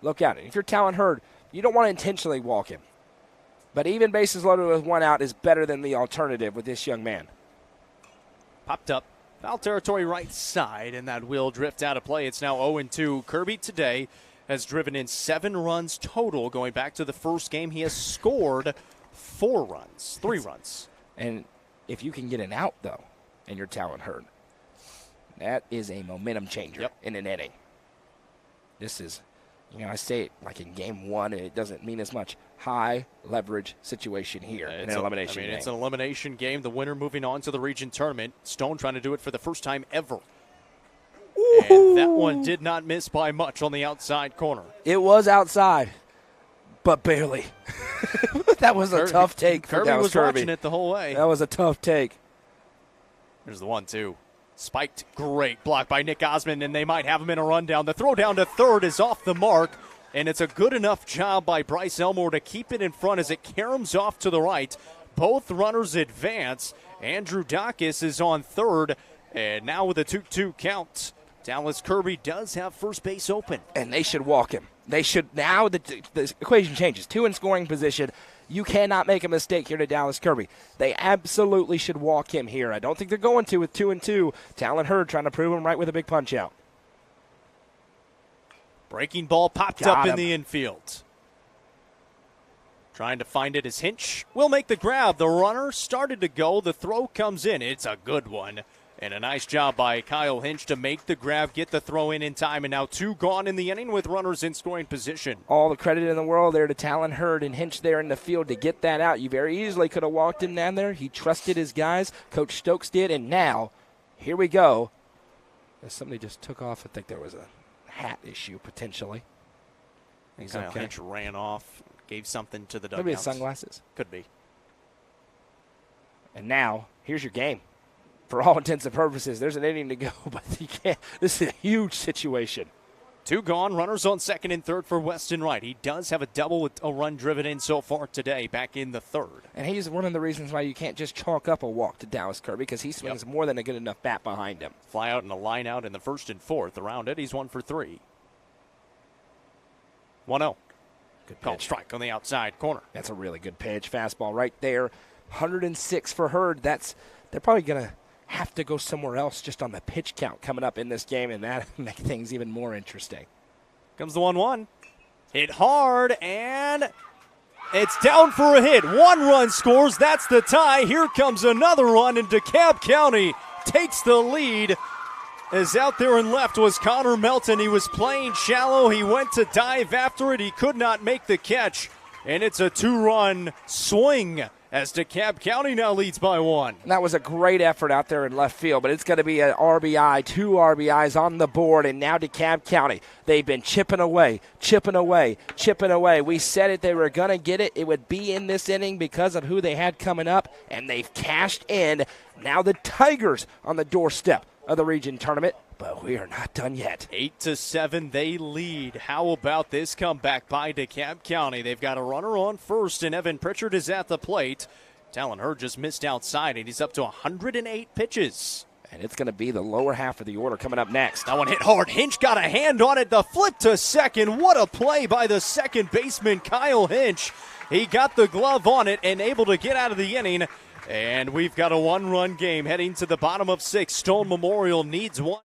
look out. If you're Talon Hurd, you don't want to intentionally walk him. But even bases loaded with one out is better than the alternative with this young man. Popped up. Foul territory right side, and that will drift out of play. It's now 0-2. Kirby today has driven in 7 runs total. Going back to the first game, he has scored 3 runs. And if you can get an out, though, and you're Talon Hurd, that is a momentum changer in an inning. This is, I say it like in game 1, and it doesn't mean as much. High leverage situation here in an elimination game. It's an elimination game. The winner moving on to the region tournament. Stone trying to do it for the first time ever. Ooh. And that one did not miss by much on the outside corner. It was outside, but barely. That was a tough take for Dallas Kirby. Kirby was watching it the whole way. That was a tough take. There's the 1-2. Spiked, great block by Nick Osmond, and they might have him in a rundown. The throw down to third is off the mark, and it's a good enough job by Bryce Elmore to keep it in front as it caroms off to the right. Both runners advance. Andrew Dacus is on third, and now with a 2-2 count, Dallas Kirby does have first base open. And they should walk him. They should. Now the equation changes. 2 in scoring position. You cannot make a mistake here to Dallas Kirby. They absolutely should walk him here. I don't think they're going to with 2-2. Talon Hurd trying to prove him right with a big punch out. Breaking ball popped up in the infield. Trying to find it as Hinch will make the grab. The runner started to go. The throw comes in. It's a good one. And a nice job by Kyle Hinch to make the grab, get the throw in time, and now 2 gone in the inning with runners in scoring position. All the credit in the world there to Talon Hurd and Hinch there in the field to get that out. You very easily could have walked him down there. He trusted his guys. Coach Stokes did, and now, here we go. Somebody just took off. I think there was a hat issue potentially. He's okay. Hinch ran off, gave something to the dugout. Maybe his sunglasses. Could be. And now, here's your game. For all intents and purposes, there's an inning to go, but you can't. This is a huge situation. 2 gone, runners on second and third for Weston Wright. He does have a double with a run driven in so far today, back in the third. And he's one of the reasons why you can't just chalk up a walk to Dallas Kirby, because he swings more than a good enough bat behind him. Fly out and a line out in the first and fourth. Around it, he's 1 for 3. 1-0. Good called strike on the outside corner. That's a really good pitch. Fastball right there. 106 for Hurd. They're probably going to have to go somewhere else just on the pitch count coming up in this game, and that make things even more interesting. Comes the 1-1. Hit hard, and it's down for a hit. 1 run scores. That's the tie. Here comes another run, and DeKalb County takes the lead. As out there in left was Connor Melton. He was playing shallow. He went to dive after it. He could not make the catch, and it's a 2-run swing as DeKalb County now leads by 1. That was a great effort out there in left field, but it's going to be an RBI, 2 RBIs on the board, and now DeKalb County, they've been chipping away. We said it, they were going to get it. It would be in this inning because of who they had coming up, and they've cashed in. Now the Tigers on the doorstep of the region tournament, but we are not done yet. 8-7, they lead. How about this comeback by DeKalb County? They've got a runner on first, and Evan Pritchard is at the plate. Talon Hurd just missed outside, and he's up to 108 pitches. And it's going to be the lower half of the order coming up next. That one hit hard. Hinch got a hand on it. The flip to second. What a play by the second baseman, Kyle Hinch. He got the glove on it and able to get out of the inning. And we've got a one-run game heading to the bottom of 6. Stone Memorial needs one.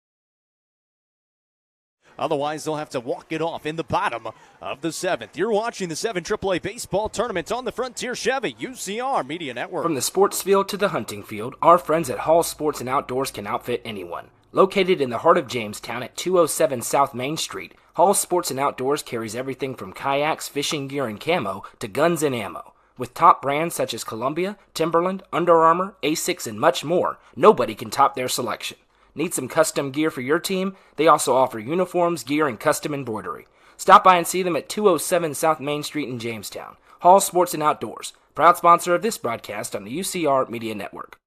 Otherwise, they'll have to walk it off in the bottom of the 7th. You're watching the 7 AAA Baseball Tournament on the Frontier Chevy UCR Media Network. From the sports field to the hunting field, our friends at Hall Sports and Outdoors can outfit anyone. Located in the heart of Jamestown at 207 South Main Street, Hall Sports and Outdoors carries everything from kayaks, fishing gear, and camo to guns and ammo. With top brands such as Columbia, Timberland, Under Armour, Asics, and much more, nobody can top their selection. Need some custom gear for your team? They also offer uniforms, gear, and custom embroidery. Stop by and see them at 207 South Main Street in Jamestown. Hall Sports and Outdoors, proud sponsor of this broadcast on the UCR Media Network.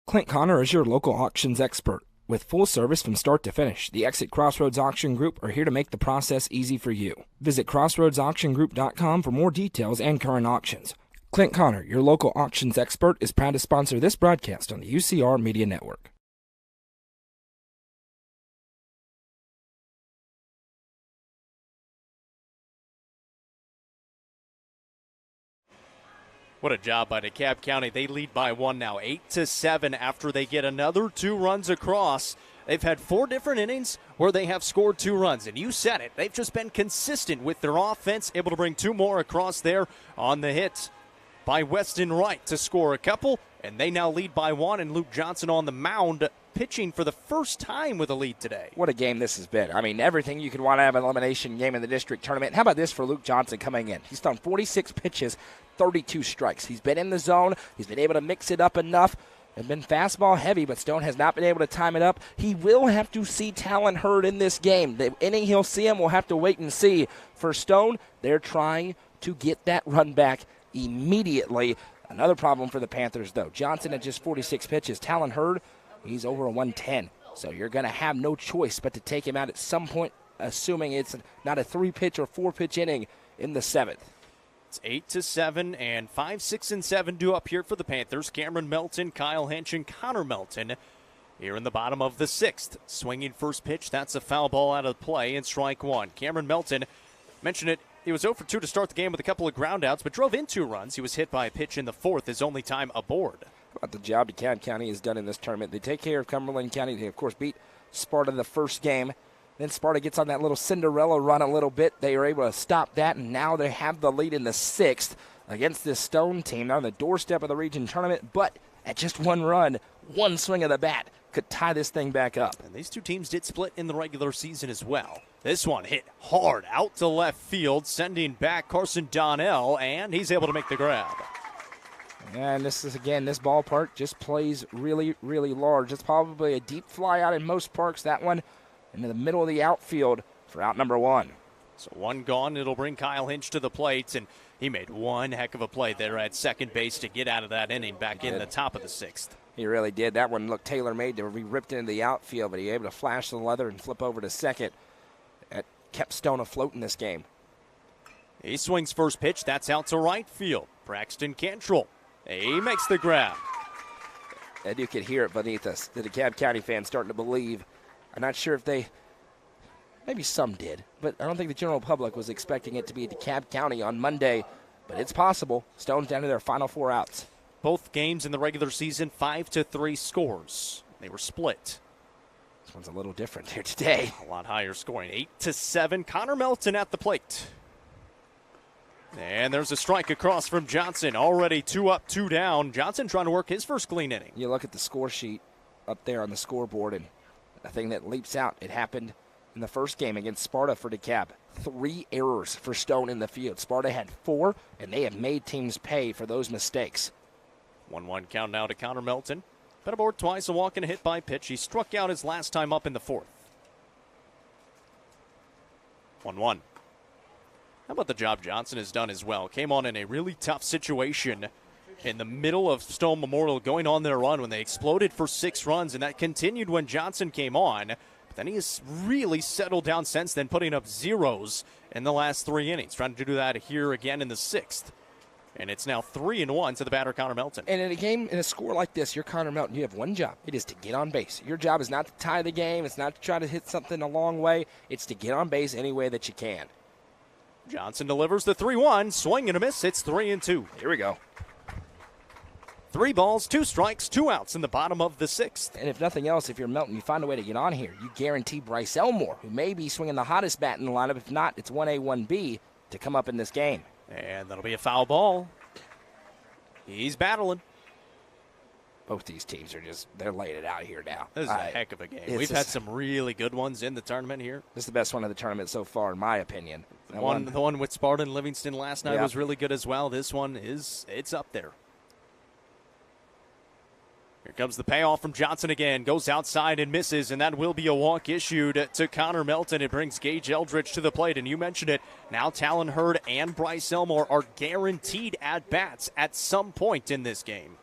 Clint Connor is your local auctions expert. With full service from start to finish, the Exit Crossroads Auction Group are here to make the process easy for you. Visit crossroadsauctiongroup.com for more details and current auctions. Clint Connor, your local auctions expert, is proud to sponsor this broadcast on the UCR Media Network. What a job by DeKalb County. They lead by 1 now, 8-7 after they get another 2 runs across. They've had 4 different innings where they have scored 2 runs, and you said it. They've just been consistent with their offense, able to bring 2 more across there on the hit by Weston Wright to score a couple, and they now lead by 1, and Luke Johnson on the mound pitching for the first time with a lead today. What a game this has been. I mean, everything you could want to have an elimination game in the district tournament. How about this for Luke Johnson coming in? He's thrown 46 pitches, 32 strikes. He's been in the zone. He's been able to mix it up enough. It's been fastball heavy, but Stone has not been able to time it up. He will have to see Talon Hurd in this game. The inning he'll see him, we'll have to wait and see. For Stone, they're trying to get that run back immediately. Another problem for the Panthers, though. Johnson at just 46 pitches. Talon Hurd, he's over a 110. So you're going to have no choice but to take him out at some point, assuming it's not a 3-pitch or 4-pitch inning in the 7th. It's 8-7, and 5, 6, and 7 due up here for the Panthers. Cameron Melton, Kyle Hinch, and Connor Melton here in the bottom of the 6th. Swinging first pitch, that's a foul ball out of play, and strike 1. Cameron Melton, mentioned it, he was 0 for 2 to start the game with a couple of groundouts, but drove in 2 runs. He was hit by a pitch in the 4th, his only time aboard. How about the job DeKalb County has done in this tournament? They take care of Cumberland County. They, of course, beat Sparta the first game. Then Sparta gets on that little Cinderella run a little bit. They are able to stop that, and now they have the lead in the 6th against this Stone team. They're on the doorstep of the region tournament, but at just 1 run, 1 swing of the bat could tie this thing back up. And these 2 teams did split in the regular season as well. This one hit hard out to left field, sending back Carson Donnell, and he's able to make the grab. And this is, again, this ballpark just plays really, really large. It's probably a deep fly out in most parks. That one into the middle of the outfield for out number 1. So 1 gone. It'll bring Kyle Hinch to the plate, and he made one heck of a play there at second base to get out of that inning back in the top of the 6th. He really did. That one looked tailor-made to be ripped into the outfield, but he was able to flash the leather and flip over to second. That kept Stone afloat in this game. He swings first pitch. That's out to right field. Braxton Cantrell. He makes the grab. And you could hear it beneath us. The DeKalb County fans starting to believe. I'm not sure if they, maybe some did, but I don't think the general public was expecting it to be DeKalb County on Monday, but it's possible. Stone's down to their final 4 outs. Both games in the regular season, 5-3 scores. They were split. This one's a little different here today. A lot higher scoring, 8-7. Connor Melton at the plate. And there's a strike across from Johnson. Already 2 up, 2 down. Johnson trying to work his first clean inning. You look at the score sheet up there on the scoreboard, and the thing that leaps out, it happened in the first game against Sparta for DeKalb. 3 errors for Stone in the field. Sparta had 4, and they have made teams pay for those mistakes. 1-1 count now to Connor Melton. Been aboard twice, a walk and a hit by pitch. He struck out his last time up in the 4th. 1-1. How about the job Johnson has done as well? Came on in a really tough situation in the middle of Stone Memorial going on their run when they exploded for 6 runs, and that continued when Johnson came on. But then he has really settled down since then, putting up zeros in the last 3 innings. Trying to do that here again in the 6th. And it's now 3-1 to the batter, Connor Melton. And in a game, in a score like this, you're Connor Melton. You have one job. It is to get on base. Your job is not to tie the game. It's not to try to hit something a long way. It's to get on base any way that you can. Johnson delivers the 3-1. Swing and a miss. It's 3-2. Here we go. 3 balls, 2 strikes, 2 outs in the bottom of the 6th. And if nothing else, if you're Melton, you find a way to get on here. You guarantee Bryce Elmore, who may be swinging the hottest bat in the lineup, if not, it's 1A, 1B, to come up in this game. And that'll be a foul ball. He's battling. Both these teams are they're laying it out here now. This is a heck of a game. We've had some really good ones in the tournament here. This is the best one of the tournament so far, in my opinion. The one with Spartan Livingston last night was really good as well. This one it's up there. Here comes the payoff from Johnson again. Goes outside and misses, and that will be a walk issued to Connor Melton. It brings Gage Eldridge to the plate, and you mentioned it. Now Talon Hurd and Bryce Elmore are guaranteed at-bats at some point in this game.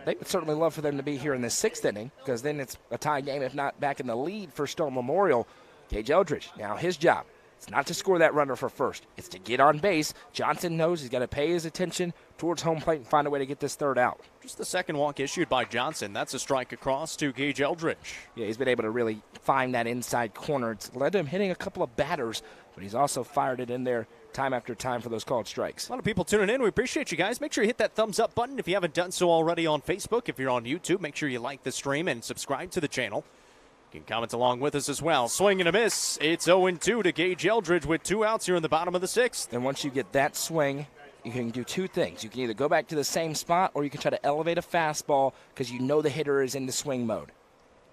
They would certainly love for them to be here in the 6th inning, because then it's a tie game, if not back in the lead for Stone Memorial. Gage Eldridge, now his job, it's not to score that runner for first. It's to get on base. Johnson knows he's got to pay his attention towards home plate and find a way to get this third out. Just the second walk issued by Johnson. That's a strike across to Gage Eldridge. Yeah, he's been able to really find that inside corner. It's led to him hitting a couple of batters, but he's also fired it in there time after time for those called strikes. A lot of people tuning in. We appreciate you guys. Make sure you hit that thumbs up button if you haven't done so already on Facebook. If you're on YouTube, make sure you like the stream and subscribe to the channel. You can comment along with us as well. Swing and a miss. It's 0-2 to Gage Eldridge with 2 outs here in the bottom of the 6th. And once you get that swing, you can do 2 things. You can either go back to the same spot or you can try to elevate a fastball because you know the hitter is in the swing mode.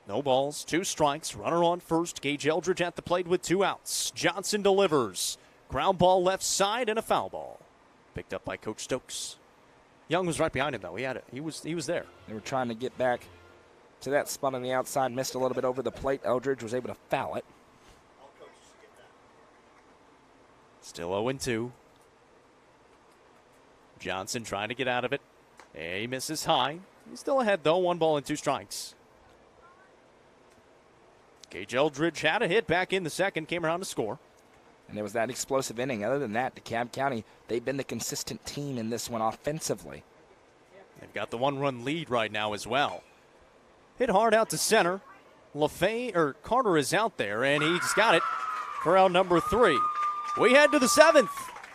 No balls, 2 strikes. Runner on first. Gage Eldridge at the plate with 2 outs. Johnson delivers. Ground ball left side and a foul ball. Picked up by Coach Stokes. Young was right behind him, though. He had it. He was there. They were trying to get back to that spot on the outside. Missed a little bit over the plate. Eldridge was able to foul it. Still 0-2. Johnson trying to get out of it. He misses high. He's still ahead, though. 1 ball and 2 strikes. Gage Eldridge had a hit back in the 2nd. Came around to score. And it was that explosive inning. Other than that, DeKalb County, they've been the consistent team in this one offensively. They've got the 1-run lead right now as well. Hit hard out to center. Carter is out there, and he's got it for out number 3. We head to the 7th.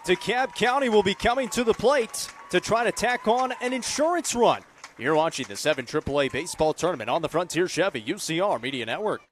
DeKalb County will be coming to the plate to try to tack on an insurance run. You're watching the 7 AAA Baseball Tournament on the Frontier Chevy UCR Media Network.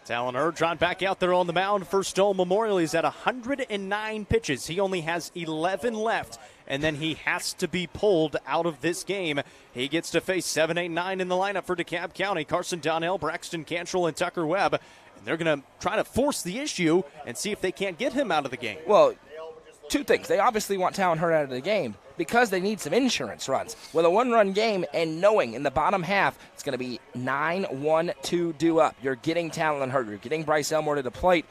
Talon Hurd drawn back out there on the mound for Stone Memorial. He's at 109 pitches. He only has 11 left, and then he has to be pulled out of this game. He gets to face 7, 8, 9 in the lineup for DeKalb County. Carson Donnell, Braxton Cantrell, and Tucker Webb. And they're going to try to force the issue and see if they can't get him out of the game. Well, 2 things. They obviously want Talon Hurd out of the game because they need some insurance runs. With a 1-run game and knowing in the bottom half it's going to be 9-1-2 due up. You're getting Talon Hurd. You're getting Bryce Elmore to the plate.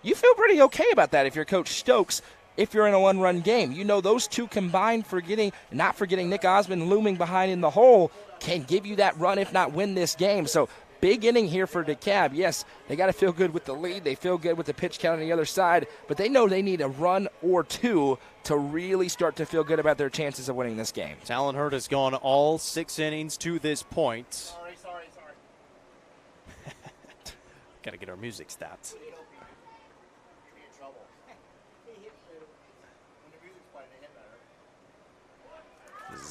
You feel pretty okay about that if you're Coach Stokes. If you're in a 1-run game, you know those 2 combined, not forgetting Nick Osmond looming behind in the hole, can give you that run, if not win this game. So big inning here for DeKalb. Yes, they got to feel good with the lead. They feel good with the pitch count on the other side, but they know they need a run or two to really start to feel good about their chances of winning this game. Talon Hurd has gone all 6 innings to this point. Sorry. Got to get our music stats.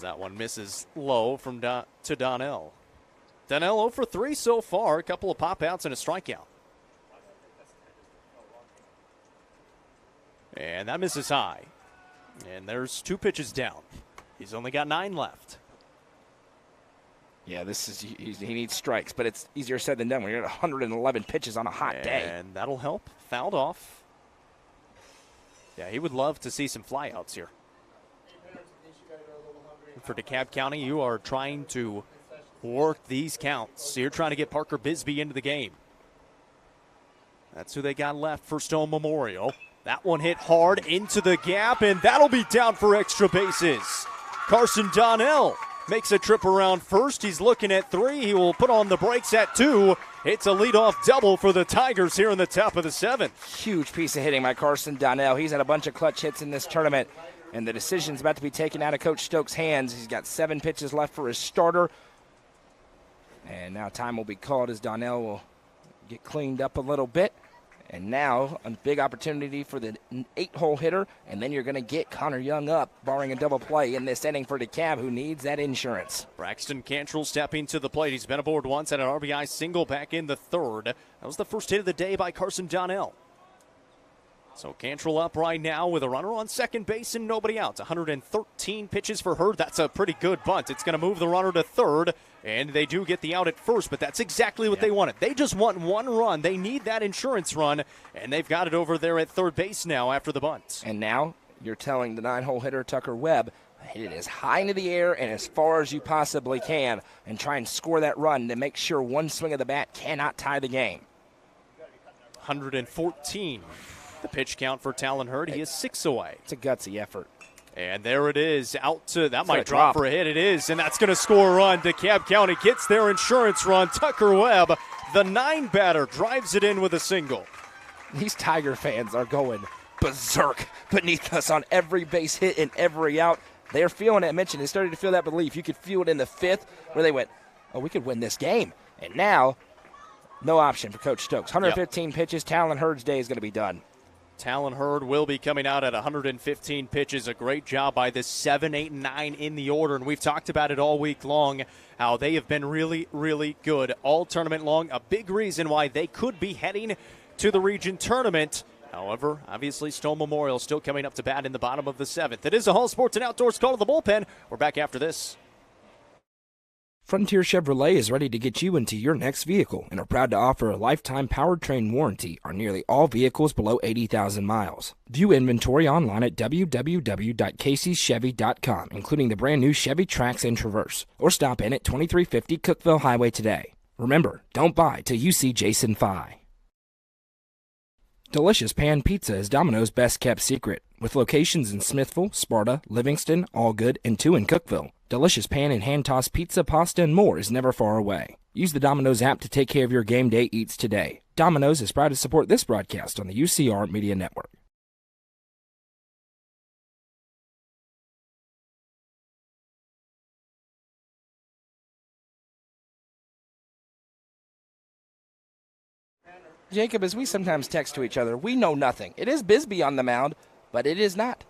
That one misses low from to Donnell. Donnell 0 for 3 so far. A couple of pop outs and a strikeout. And that misses high. And there's 2 pitches down. He's only got 9 left. Yeah, he needs strikes, but it's easier said than done when you're at 111 pitches on a hot day. And that'll help. Fouled off. Yeah, he would love to see some flyouts here. For DeKalb County, you are trying to work these counts. So you're trying to get Parker Bisbee into the game. That's who they got left for Stone Memorial. That one hit hard into the gap, and that'll be down for extra bases. Carson Donnell makes a trip around first. He's looking at 3. He will put on the brakes at 2. It's a leadoff double for the Tigers here in the top of the 7th. Huge piece of hitting by Carson Donnell. He's had a bunch of clutch hits in this tournament. And the decision's about to be taken out of Coach Stokes' hands. He's got 7 pitches left for his starter. And now time will be called as Donnell will get cleaned up a little bit. And now a big opportunity for the 8-hole hitter. And then you're going to get Connor Young up, barring a double play in this inning for DeKalb, who needs that insurance. Braxton Cantrell stepping to the plate. He's been aboard once at an RBI single back in the 3rd. That was the first hit of the day by Carson Donnell. So Cantrell up right now with a runner on second base and nobody out. 113 pitches for Hurd. That's a pretty good bunt. It's going to move the runner to 3rd, and they do get the out at 1st, but that's exactly what they wanted. They just want 1 run. They need that insurance run, and they've got it over there at 3rd base now after the bunt. And now you're telling the 9-hole hitter, Tucker Webb, hit it as high into the air and as far as you possibly can and try and score that run to make sure one swing of the bat cannot tie the game. 114. The pitch count for Talon Hurd. He is 6 away. It's a gutsy effort. And there it is. Out to, that might drop for a hit. It is, and that's going to score a run. DeKalb County gets their insurance run. Tucker Webb, the 9 batter, drives it in with a single. These Tiger fans are going berserk beneath us on every base hit and every out. They're feeling it. I mentioned they started to feel that belief. You could feel it in the 5th where they went, oh, we could win this game. And now, no option for Coach Stokes. 115 pitches. Talon Hurd's day is going to be done. Talon Hurd will be coming out at 115 pitches. A great job by the 7, 8, and 9 in the order. And we've talked about it all week long, how they have been really, really good all tournament long. A big reason why they could be heading to the region tournament. However, obviously, Stone Memorial still coming up to bat in the bottom of the 7th. It is a Hall Sports and Outdoors call to the bullpen. We're back after this. Frontier Chevrolet is ready to get you into your next vehicle and are proud to offer a lifetime powertrain warranty on nearly all vehicles below 80,000 miles. View inventory online at www.caseychevy.com, including the brand new Chevy Trax and Traverse, or stop in at 2350 Cookeville Highway today. Remember, don't buy till you see Jason Fye. Delicious Pan Pizza is Domino's best kept secret, with locations in Smithville, Sparta, Livingston, Allgood, and 2 in Cookeville. Delicious pan and hand-tossed pizza, pasta, and more is never far away. Use the Domino's app to take care of your game day eats today. Domino's is proud to support this broadcast on the UCR Media Network. Jacob, as we sometimes text to each other, we know nothing. It is Bisbee on the mound, but it is not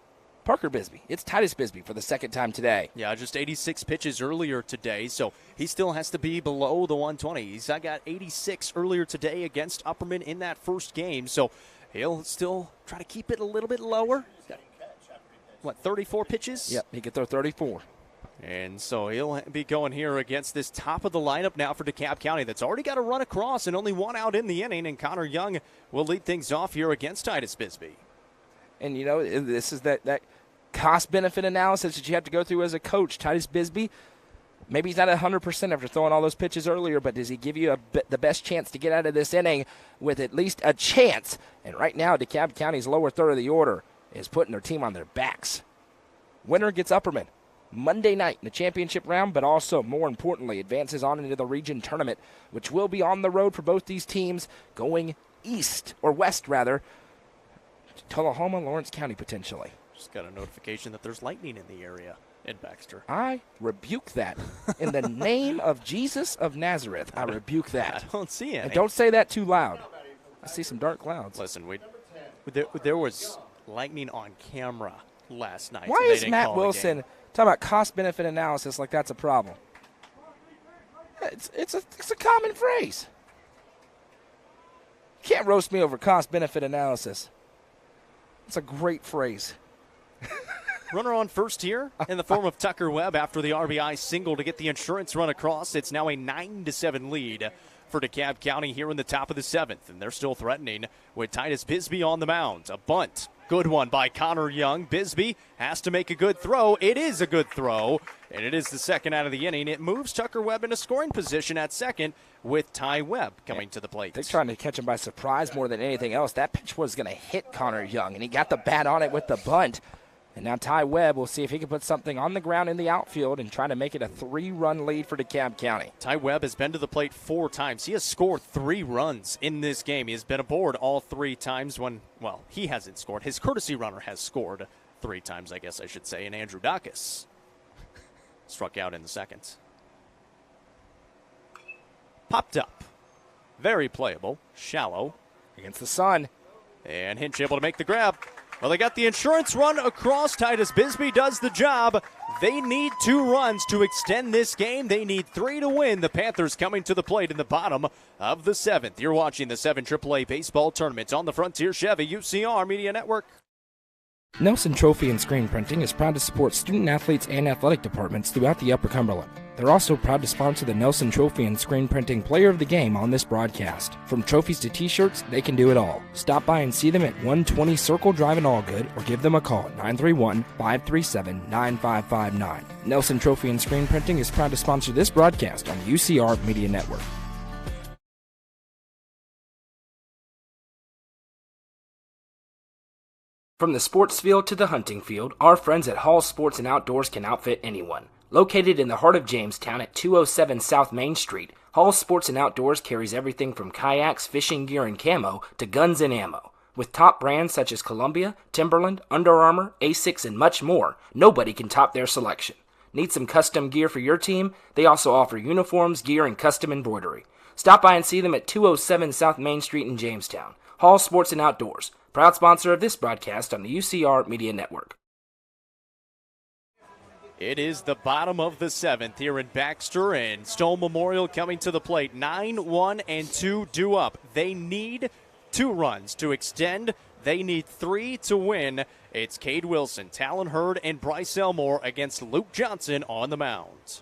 Parker Bisbee. It's Titus Bisbee for the 2nd time today. Yeah, just 86 pitches earlier today, so he still has to be below the 120. I got 86 earlier today against Upperman in that first game, so he'll still try to keep it a little bit lower. What, 34 pitches? Yep, he could throw 34. And so he'll be going here against this top of the lineup now for DeKalb County that's already got a run across and only 1 out in the inning, and Connor Young will lead things off here against Titus Bisbee. And, you know, this is that cost-benefit analysis that you have to go through as a coach. Titus Bisbee, maybe he's not 100% after throwing all those pitches earlier, but does he give you the best chance to get out of this inning with at least a chance? And right now, DeKalb County's lower third of the order is putting their team on their backs. Winner gets Upperman. Monday night in the championship round, but also, more importantly, advances on into the region tournament, which will be on the road for both these teams, going east, or west rather, to Tullahoma, Lawrence County potentially. Just got a notification that there's lightning in the area in Baxter. I rebuke that. In the name of Jesus of Nazareth, I rebuke that. I don't see any. And don't say that too loud. I see some dark clouds. Listen, there was lightning on camera last night. Why so they is didn't Matt call the Wilson game. talking about cost-benefit analysis like that's a problem? It's a common phrase. You can't roast me over cost-benefit analysis. It's a great phrase. Runner on first here in the form of Tucker Webb after the RBI single to get the insurance run across. It's now a 9-7 lead for DeKalb County here in the top of the 7th, and they're still threatening with Titus Bisbee on the mound. A bunt. Good one by Connor Young. Bisbee has to make a good throw. It is a good throw, and it is the second out of the inning. It moves Tucker Webb into scoring position at second with Ty Webb coming to the plate. They're trying to catch him by surprise more than anything else. That pitch was going to hit Connor Young, and he got the bat on it with the bunt. And now Ty Webb will see if he can put something on the ground in the outfield and try to make it a 3-run lead for DeKalb County. Ty Webb has been to the plate 4 times. He has scored 3 runs in this game. He has been aboard all 3 times when, well, he hasn't scored. His courtesy runner has scored 3 times, I guess I should say, and Andrew Dacus struck out in the second. Popped up. Very playable. Shallow. Against the sun. And Hinch able to make the grab. Well, they got the insurance run across. Titus Bisbee does the job. They need 2 runs to extend this game. They need 3 to win. The Panthers coming to the plate in the bottom of the 7th. You're watching the 7 AAA baseball tournament on the Frontier Chevy UCR Media Network. Nelson Trophy and Screen Printing is proud to support student athletes and athletic departments throughout the Upper Cumberland. They're also proud to sponsor the Nelson Trophy and Screen Printing Player of the Game on this broadcast. From trophies to t-shirts, they can do it all. Stop by and see them at 120 Circle Drive in Allgood or give them a call at 931-537-9559. Nelson Trophy and Screen Printing is proud to sponsor this broadcast on the UCR Media Network. From the sports field to the hunting field, our friends at Hall Sports and Outdoors can outfit anyone. Located in the heart of Jamestown at 207 South Main Street, Hall Sports and Outdoors carries everything from kayaks, fishing gear, and camo to guns and ammo. With top brands such as Columbia, Timberland, Under Armour, Asics, and much more, nobody can top their selection. Need some custom gear for your team? They also offer uniforms, gear, and custom embroidery. Stop by and see them at 207 South Main Street in Jamestown. Hall Sports and Outdoors, proud sponsor of this broadcast on the UCR Media Network. It is the bottom of the 7th here in Baxter, and Stone Memorial coming to the plate. 9-1-2 due up. They need 2 runs to extend. They need 3 to win. It's Cade Wilson, Talon Hurd, and Bryce Elmore against Luke Johnson on the mound.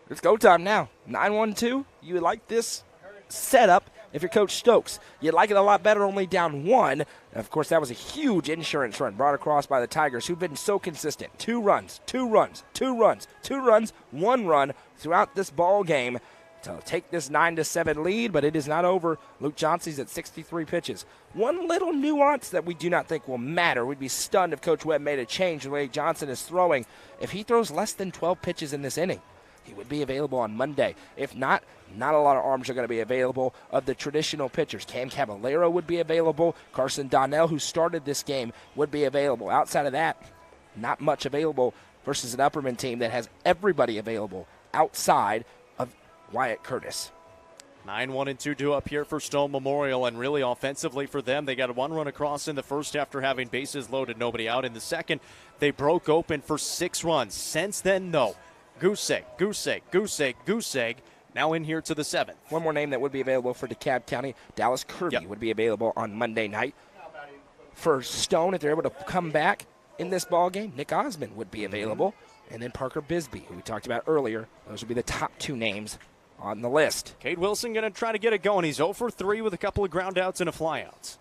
It's go time now. 9-1-2. You would like this setup if you're Coach Stokes. You'd like it a lot better only down 1. Of course, that was a huge insurance run brought across by the Tigers, who've been so consistent. 2 runs, 2 runs, 2 runs, 2 runs, 1 run throughout this ball game to take this 9-7 lead, but it is not over. Luke Johnson's at 63 pitches. One little nuance that we do not think will matter. We'd be stunned if Coach Webb made a change the way Johnson is throwing. If he throws less than 12 pitches in this inning, he would be available on Monday. If not, not a lot of arms are going to be available of the traditional pitchers. Cam Caballero would be available. Carson Donnell, who started this game, would be available. Outside of that, not much available versus an Upperman team that has everybody available outside of Wyatt Curtis. 9-1-2 due up here for Stone Memorial, and really offensively for them, they got 1 run across in the first after having bases loaded, nobody out. In the second, they broke open for 6 runs. Since then, though, goose egg, goose egg, goose egg, goose egg. Now in here to the 7th. One more name that would be available for DeKalb County, Dallas Kirby would be available on Monday night. For Stone, if they're able to come back in this ball game, Nick Osmond would be available. And then Parker Bisbee, who we talked about earlier. Those would be the top 2 names on the list. Cade Wilson going to try to get it going. He's 0 for 3 with a couple of ground outs and a flyout.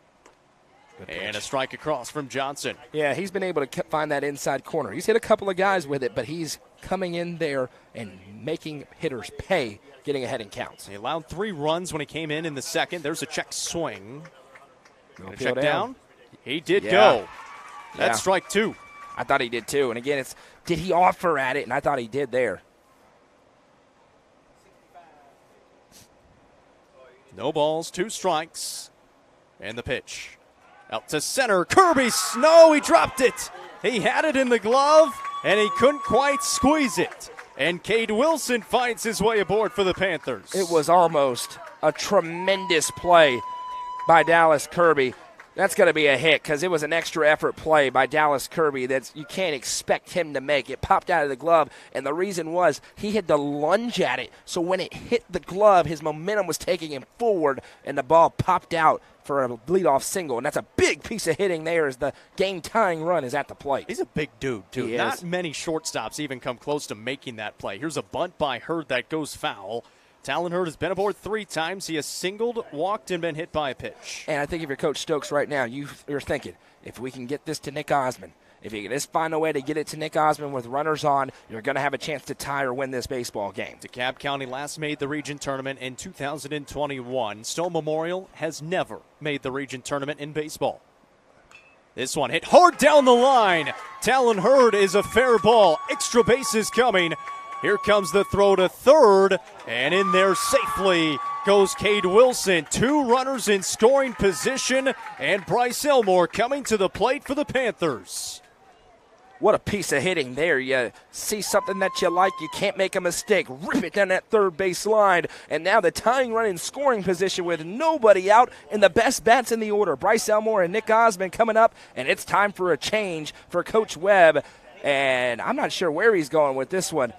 And a strike across from Johnson. Yeah, he's been able to find that inside corner. He's hit a couple of guys with it, but he's coming in there and making hitters pay, getting ahead in counts. He allowed 3 runs when he came in the second. There's a check swing. Gonna check down. He did go. That's Yeah. strike 2. I thought he did too. And again, it's did he offer at it? And I thought he did there. No balls, 2 strikes. And the pitch. Out to center. Kirby Snow, he dropped it. He had it in the glove, and he couldn't quite squeeze it. And Cade Wilson finds his way aboard for the Panthers. It was almost a tremendous play by Dallas Kirby. That's going to be a hit because it was an extra effort play by Dallas Kirby that you can't expect him to make. It popped out of the glove, and the reason was he had to lunge at it. So when it hit the glove, his momentum was taking him forward, and the ball popped out for a leadoff single. And that's a big piece of hitting there as the game-tying run is at the plate. He's a big dude, too. Not many shortstops even come close to making that play. Here's a bunt by Hurd that goes foul. Talon Hurd has been aboard 3 times. He has singled, walked, and been hit by a pitch. And I think if you're Coach Stokes right now, you're thinking, if we can get this to Nick Osmond, if you can just find a way to get it to Nick Osmond with runners on, you're going to have a chance to tie or win this baseball game. DeKalb County last made the region tournament in 2021. Stone Memorial has never made the region tournament in baseball. This one hit hard down the line. Talon Hurd is a fair ball. Extra bases coming. Here comes the throw to third, and in there safely goes Cade Wilson. 2 runners in scoring position, and Bryce Elmore coming to the plate for the Panthers. What a piece of hitting there. You see something that you like, you can't make a mistake. Rip it down that third base line, and now the tying run in scoring position with nobody out and the best bats in the order. Bryce Elmore and Nick Osmond coming up, and it's time for a change for Coach Webb, and I'm not sure where he's going with this one.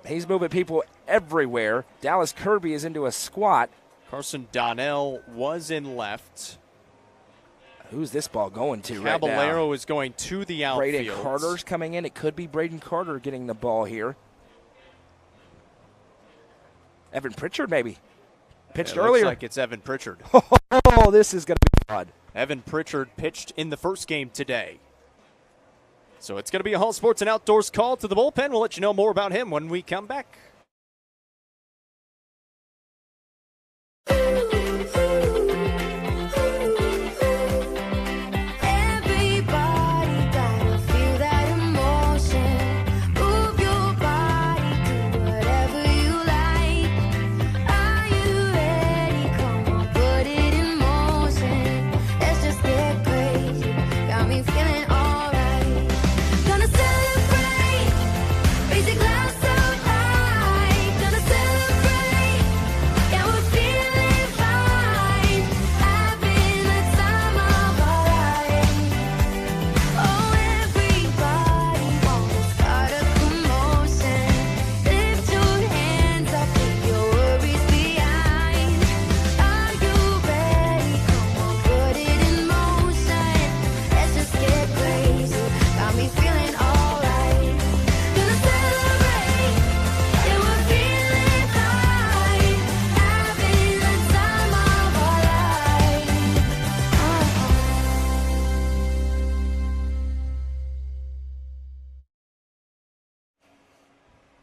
He's moving people everywhere. Dallas Kirby is into a squat. Carson Donnell was in left. Who's this ball going to right now? Caballero is going to the outfield. Braden Carter's coming in. It could be Braden Carter getting the ball here. Evan Pritchard maybe. Pitched earlier. Looks like it's Evan Pritchard. Oh, this is going to be fun. Evan Pritchard pitched in the first game today. So it's going to be a Hall Sports and Outdoors call to the bullpen. We'll let you know more about him when we come back.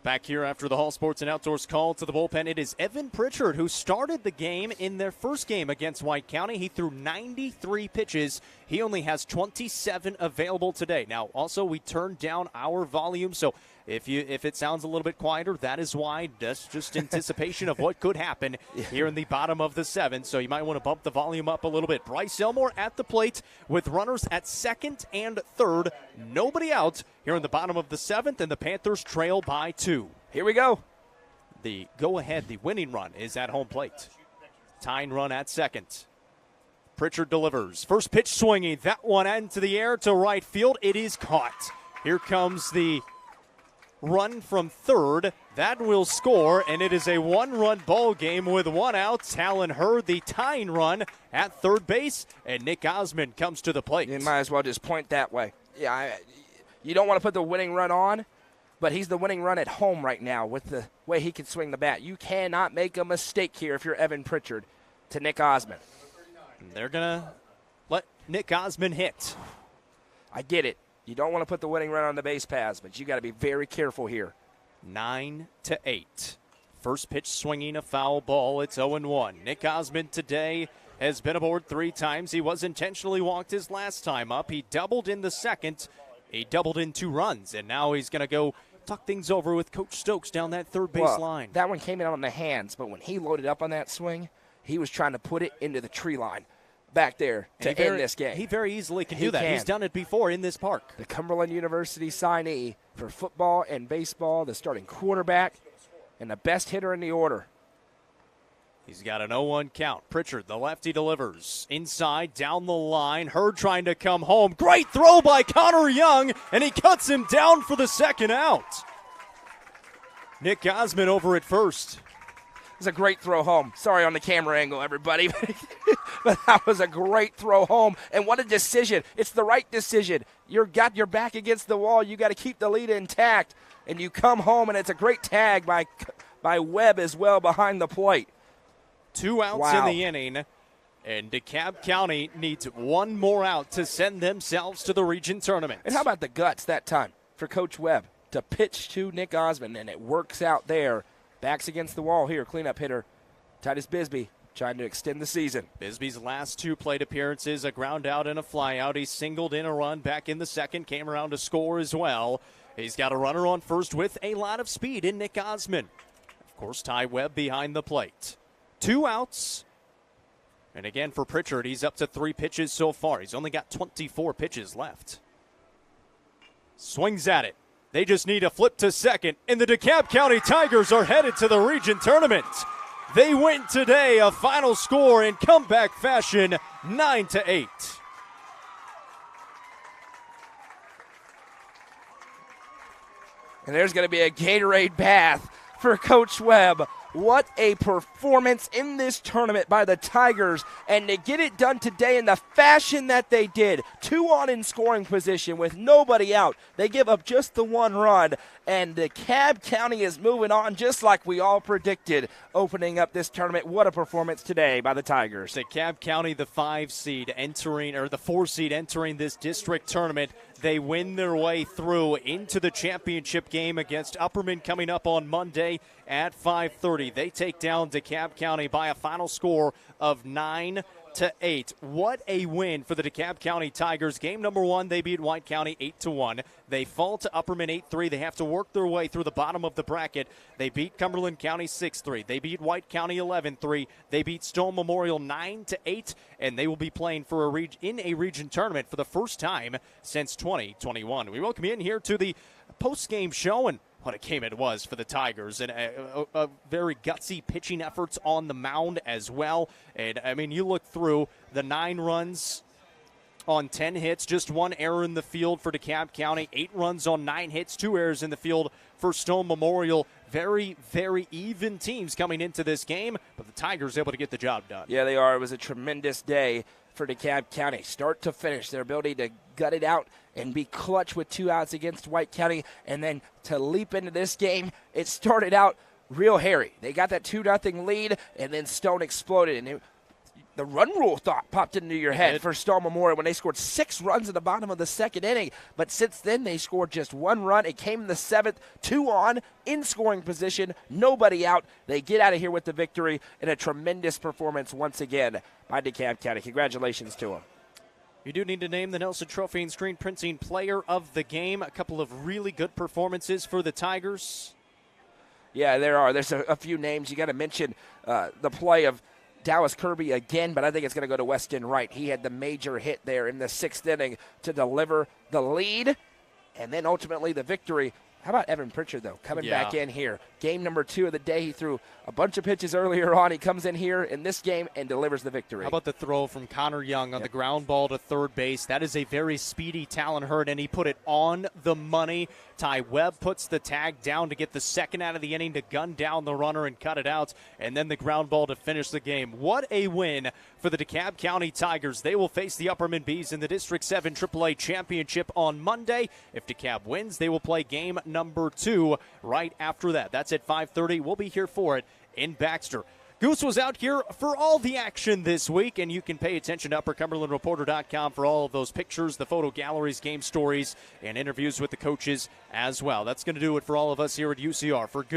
Back here after the Hall Sports and Outdoors call to the bullpen, it is Evan Pritchard who started the game in their first game against White County. He threw 93 pitches. He only has 27 available today. Now, also, we turned down our volume, so if it sounds a little bit quieter, that is why. That's just anticipation of what could happen here in the bottom of the 7th, so you might want to bump the volume up a little bit. Bryce Elmore at the plate with runners at second and third. Nobody out here in the bottom of the 7th, and the Panthers trail by 2. Here we go. The go-ahead, the winning run is at home plate. Tying run at second. Pritchard delivers. First pitch swinging. That one into the air to right field. It is caught. Here comes the run from third. That will score, and it is a 1-run ball game with 1 out. Talon Hurd, the tying run at third base, and Nick Osmond comes to the plate. You might as well just point that way. Yeah, you don't want to put the winning run on, but he's the winning run at home right now with the way he can swing the bat. You cannot make a mistake here if you're Evan Pritchard to Nick Osmond. They're going to let Nick Osmond hit. I get it. You don't want to put the winning run on the base paths, but you got to be very careful here. 9-8. First pitch swinging a foul ball. It's 0-1. Nick Osmond today has been aboard 3 times. He was intentionally walked his last time up. He doubled in the second. He doubled in 2 runs, and now he's going to go tuck things over with Coach Stokes down that third base line. That one came in on the hands, but when he loaded up on that swing, he was trying to put it into the tree line back there to end this game. He very easily can do that. He's done it before in this park. The Cumberland University signee for football and baseball, the starting quarterback, and the best hitter in the order. He's got an 0-1 count. Pritchard, the lefty, delivers. Inside, down the line. Hurd trying to come home. Great throw by Connor Young, and he cuts him down for the second out. Nick Osmond over at first. It was a great throw home. Sorry on the camera angle, everybody. But that was a great throw home. And what a decision. It's the right decision. You've got your back against the wall. You got to keep the lead intact. And you come home, and it's a great tag by Webb as well behind the plate. 2 outs in the inning, and DeKalb County needs 1 more out to send themselves to the region tournament. And how about the guts that time for Coach Webb to pitch to Nick Osmond, and it works out there. Backs against the wall here, cleanup hitter Titus Bisbee trying to extend the season. Bisbee's last 2 plate appearances, a ground out and a fly out. He singled in a run back in the second, came around to score as well. He's got a runner on first with a lot of speed in Nick Osmond. Of course, Ty Webb behind the plate. 2 outs. And again for Pritchard, he's up to 3 pitches so far. He's only got 24 pitches left. Swings at it. They just need a flip to second, and the DeKalb County Tigers are headed to the region tournament. They win today, a final score in comeback fashion, 9-8. And there's going to be a Gatorade bath for Coach Webb. What a performance in this tournament by the Tigers, and to get it done today in the fashion that they did. 2 on in scoring position with nobody out. They give up just the 1 run, and DeKalb County is moving on just like we all predicted opening up this tournament. What a performance today by the Tigers. DeKalb County, the 4 seed entering this district tournament. They win their way through into the championship game against Upperman coming up on Monday at 5:30. They take down DeKalb County by a final score of 9-8. What a win for the DeKalb County Tigers. Game number 1, they beat White County 8-1. They fall to Upperman 8-3. They have to work their way through the bottom of the bracket. They beat Cumberland County 6-3. They beat White County 11-3. They beat Stone Memorial 9-8, and they will be playing for in a region tournament for the first time since 2021. We welcome you in here to the post-game show, and what a game it was for the Tigers, and a very gutsy pitching efforts on the mound as well. And, I mean, you look through the 9 runs on 10 hits, just 1 error in the field for DeKalb County, 8 runs on 9 hits, 2 errors in the field for Stone Memorial. Very, very even teams coming into this game, but the Tigers able to get the job done. Yeah, they are. It was a tremendous day for DeKalb County. Start to finish, their ability to gut it out and be clutch with 2 outs against White County, and then to leap into this game, it started out real hairy. They got that 2-0 lead, and then Stone exploded, and the run rule thought popped into your head for Stone Memorial when they scored 6 runs in the bottom of the second inning. But since then, they scored just 1 run. It came in the 7th, 2 on, in scoring position, nobody out. They get out of here with the victory, and a tremendous performance once again by DeKalb County. Congratulations to them. You do need to name the Nelson Trophy and Screen Printing Player of the Game. A couple of really good performances for the Tigers. Yeah, there are. There's a few names. You got to mention the play of Dallas Kirby again, but I think it's going to go to Weston Wright. He had the major hit there in the 6th inning to deliver the lead and then ultimately the victory. How about Evan Pritchard, though, coming back in here? Game number 2 of the day. He threw a bunch of pitches earlier on. He comes in here in this game and delivers the victory. How about the throw from Connor Young on the ground ball to third base? That is a very speedy Talon Hurd, and he put it on the money. Ty Webb puts the tag down to get the second out of the inning to gun down the runner and cut it out, and then the ground ball to finish the game. What a win for the DeKalb County Tigers. They will face the Upperman Bees in the District 7 AAA Championship on Monday. If DeKalb wins, they will play game number 2 right after that. That's at 5:30. We'll be here for it in Baxter. Goose was out here for all the action this week, and you can pay attention to UpperCumberlandReporter.com for all of those pictures, the photo galleries, game stories, and interviews with the coaches as well. That's going to do it for all of us here at UCR. For Goose.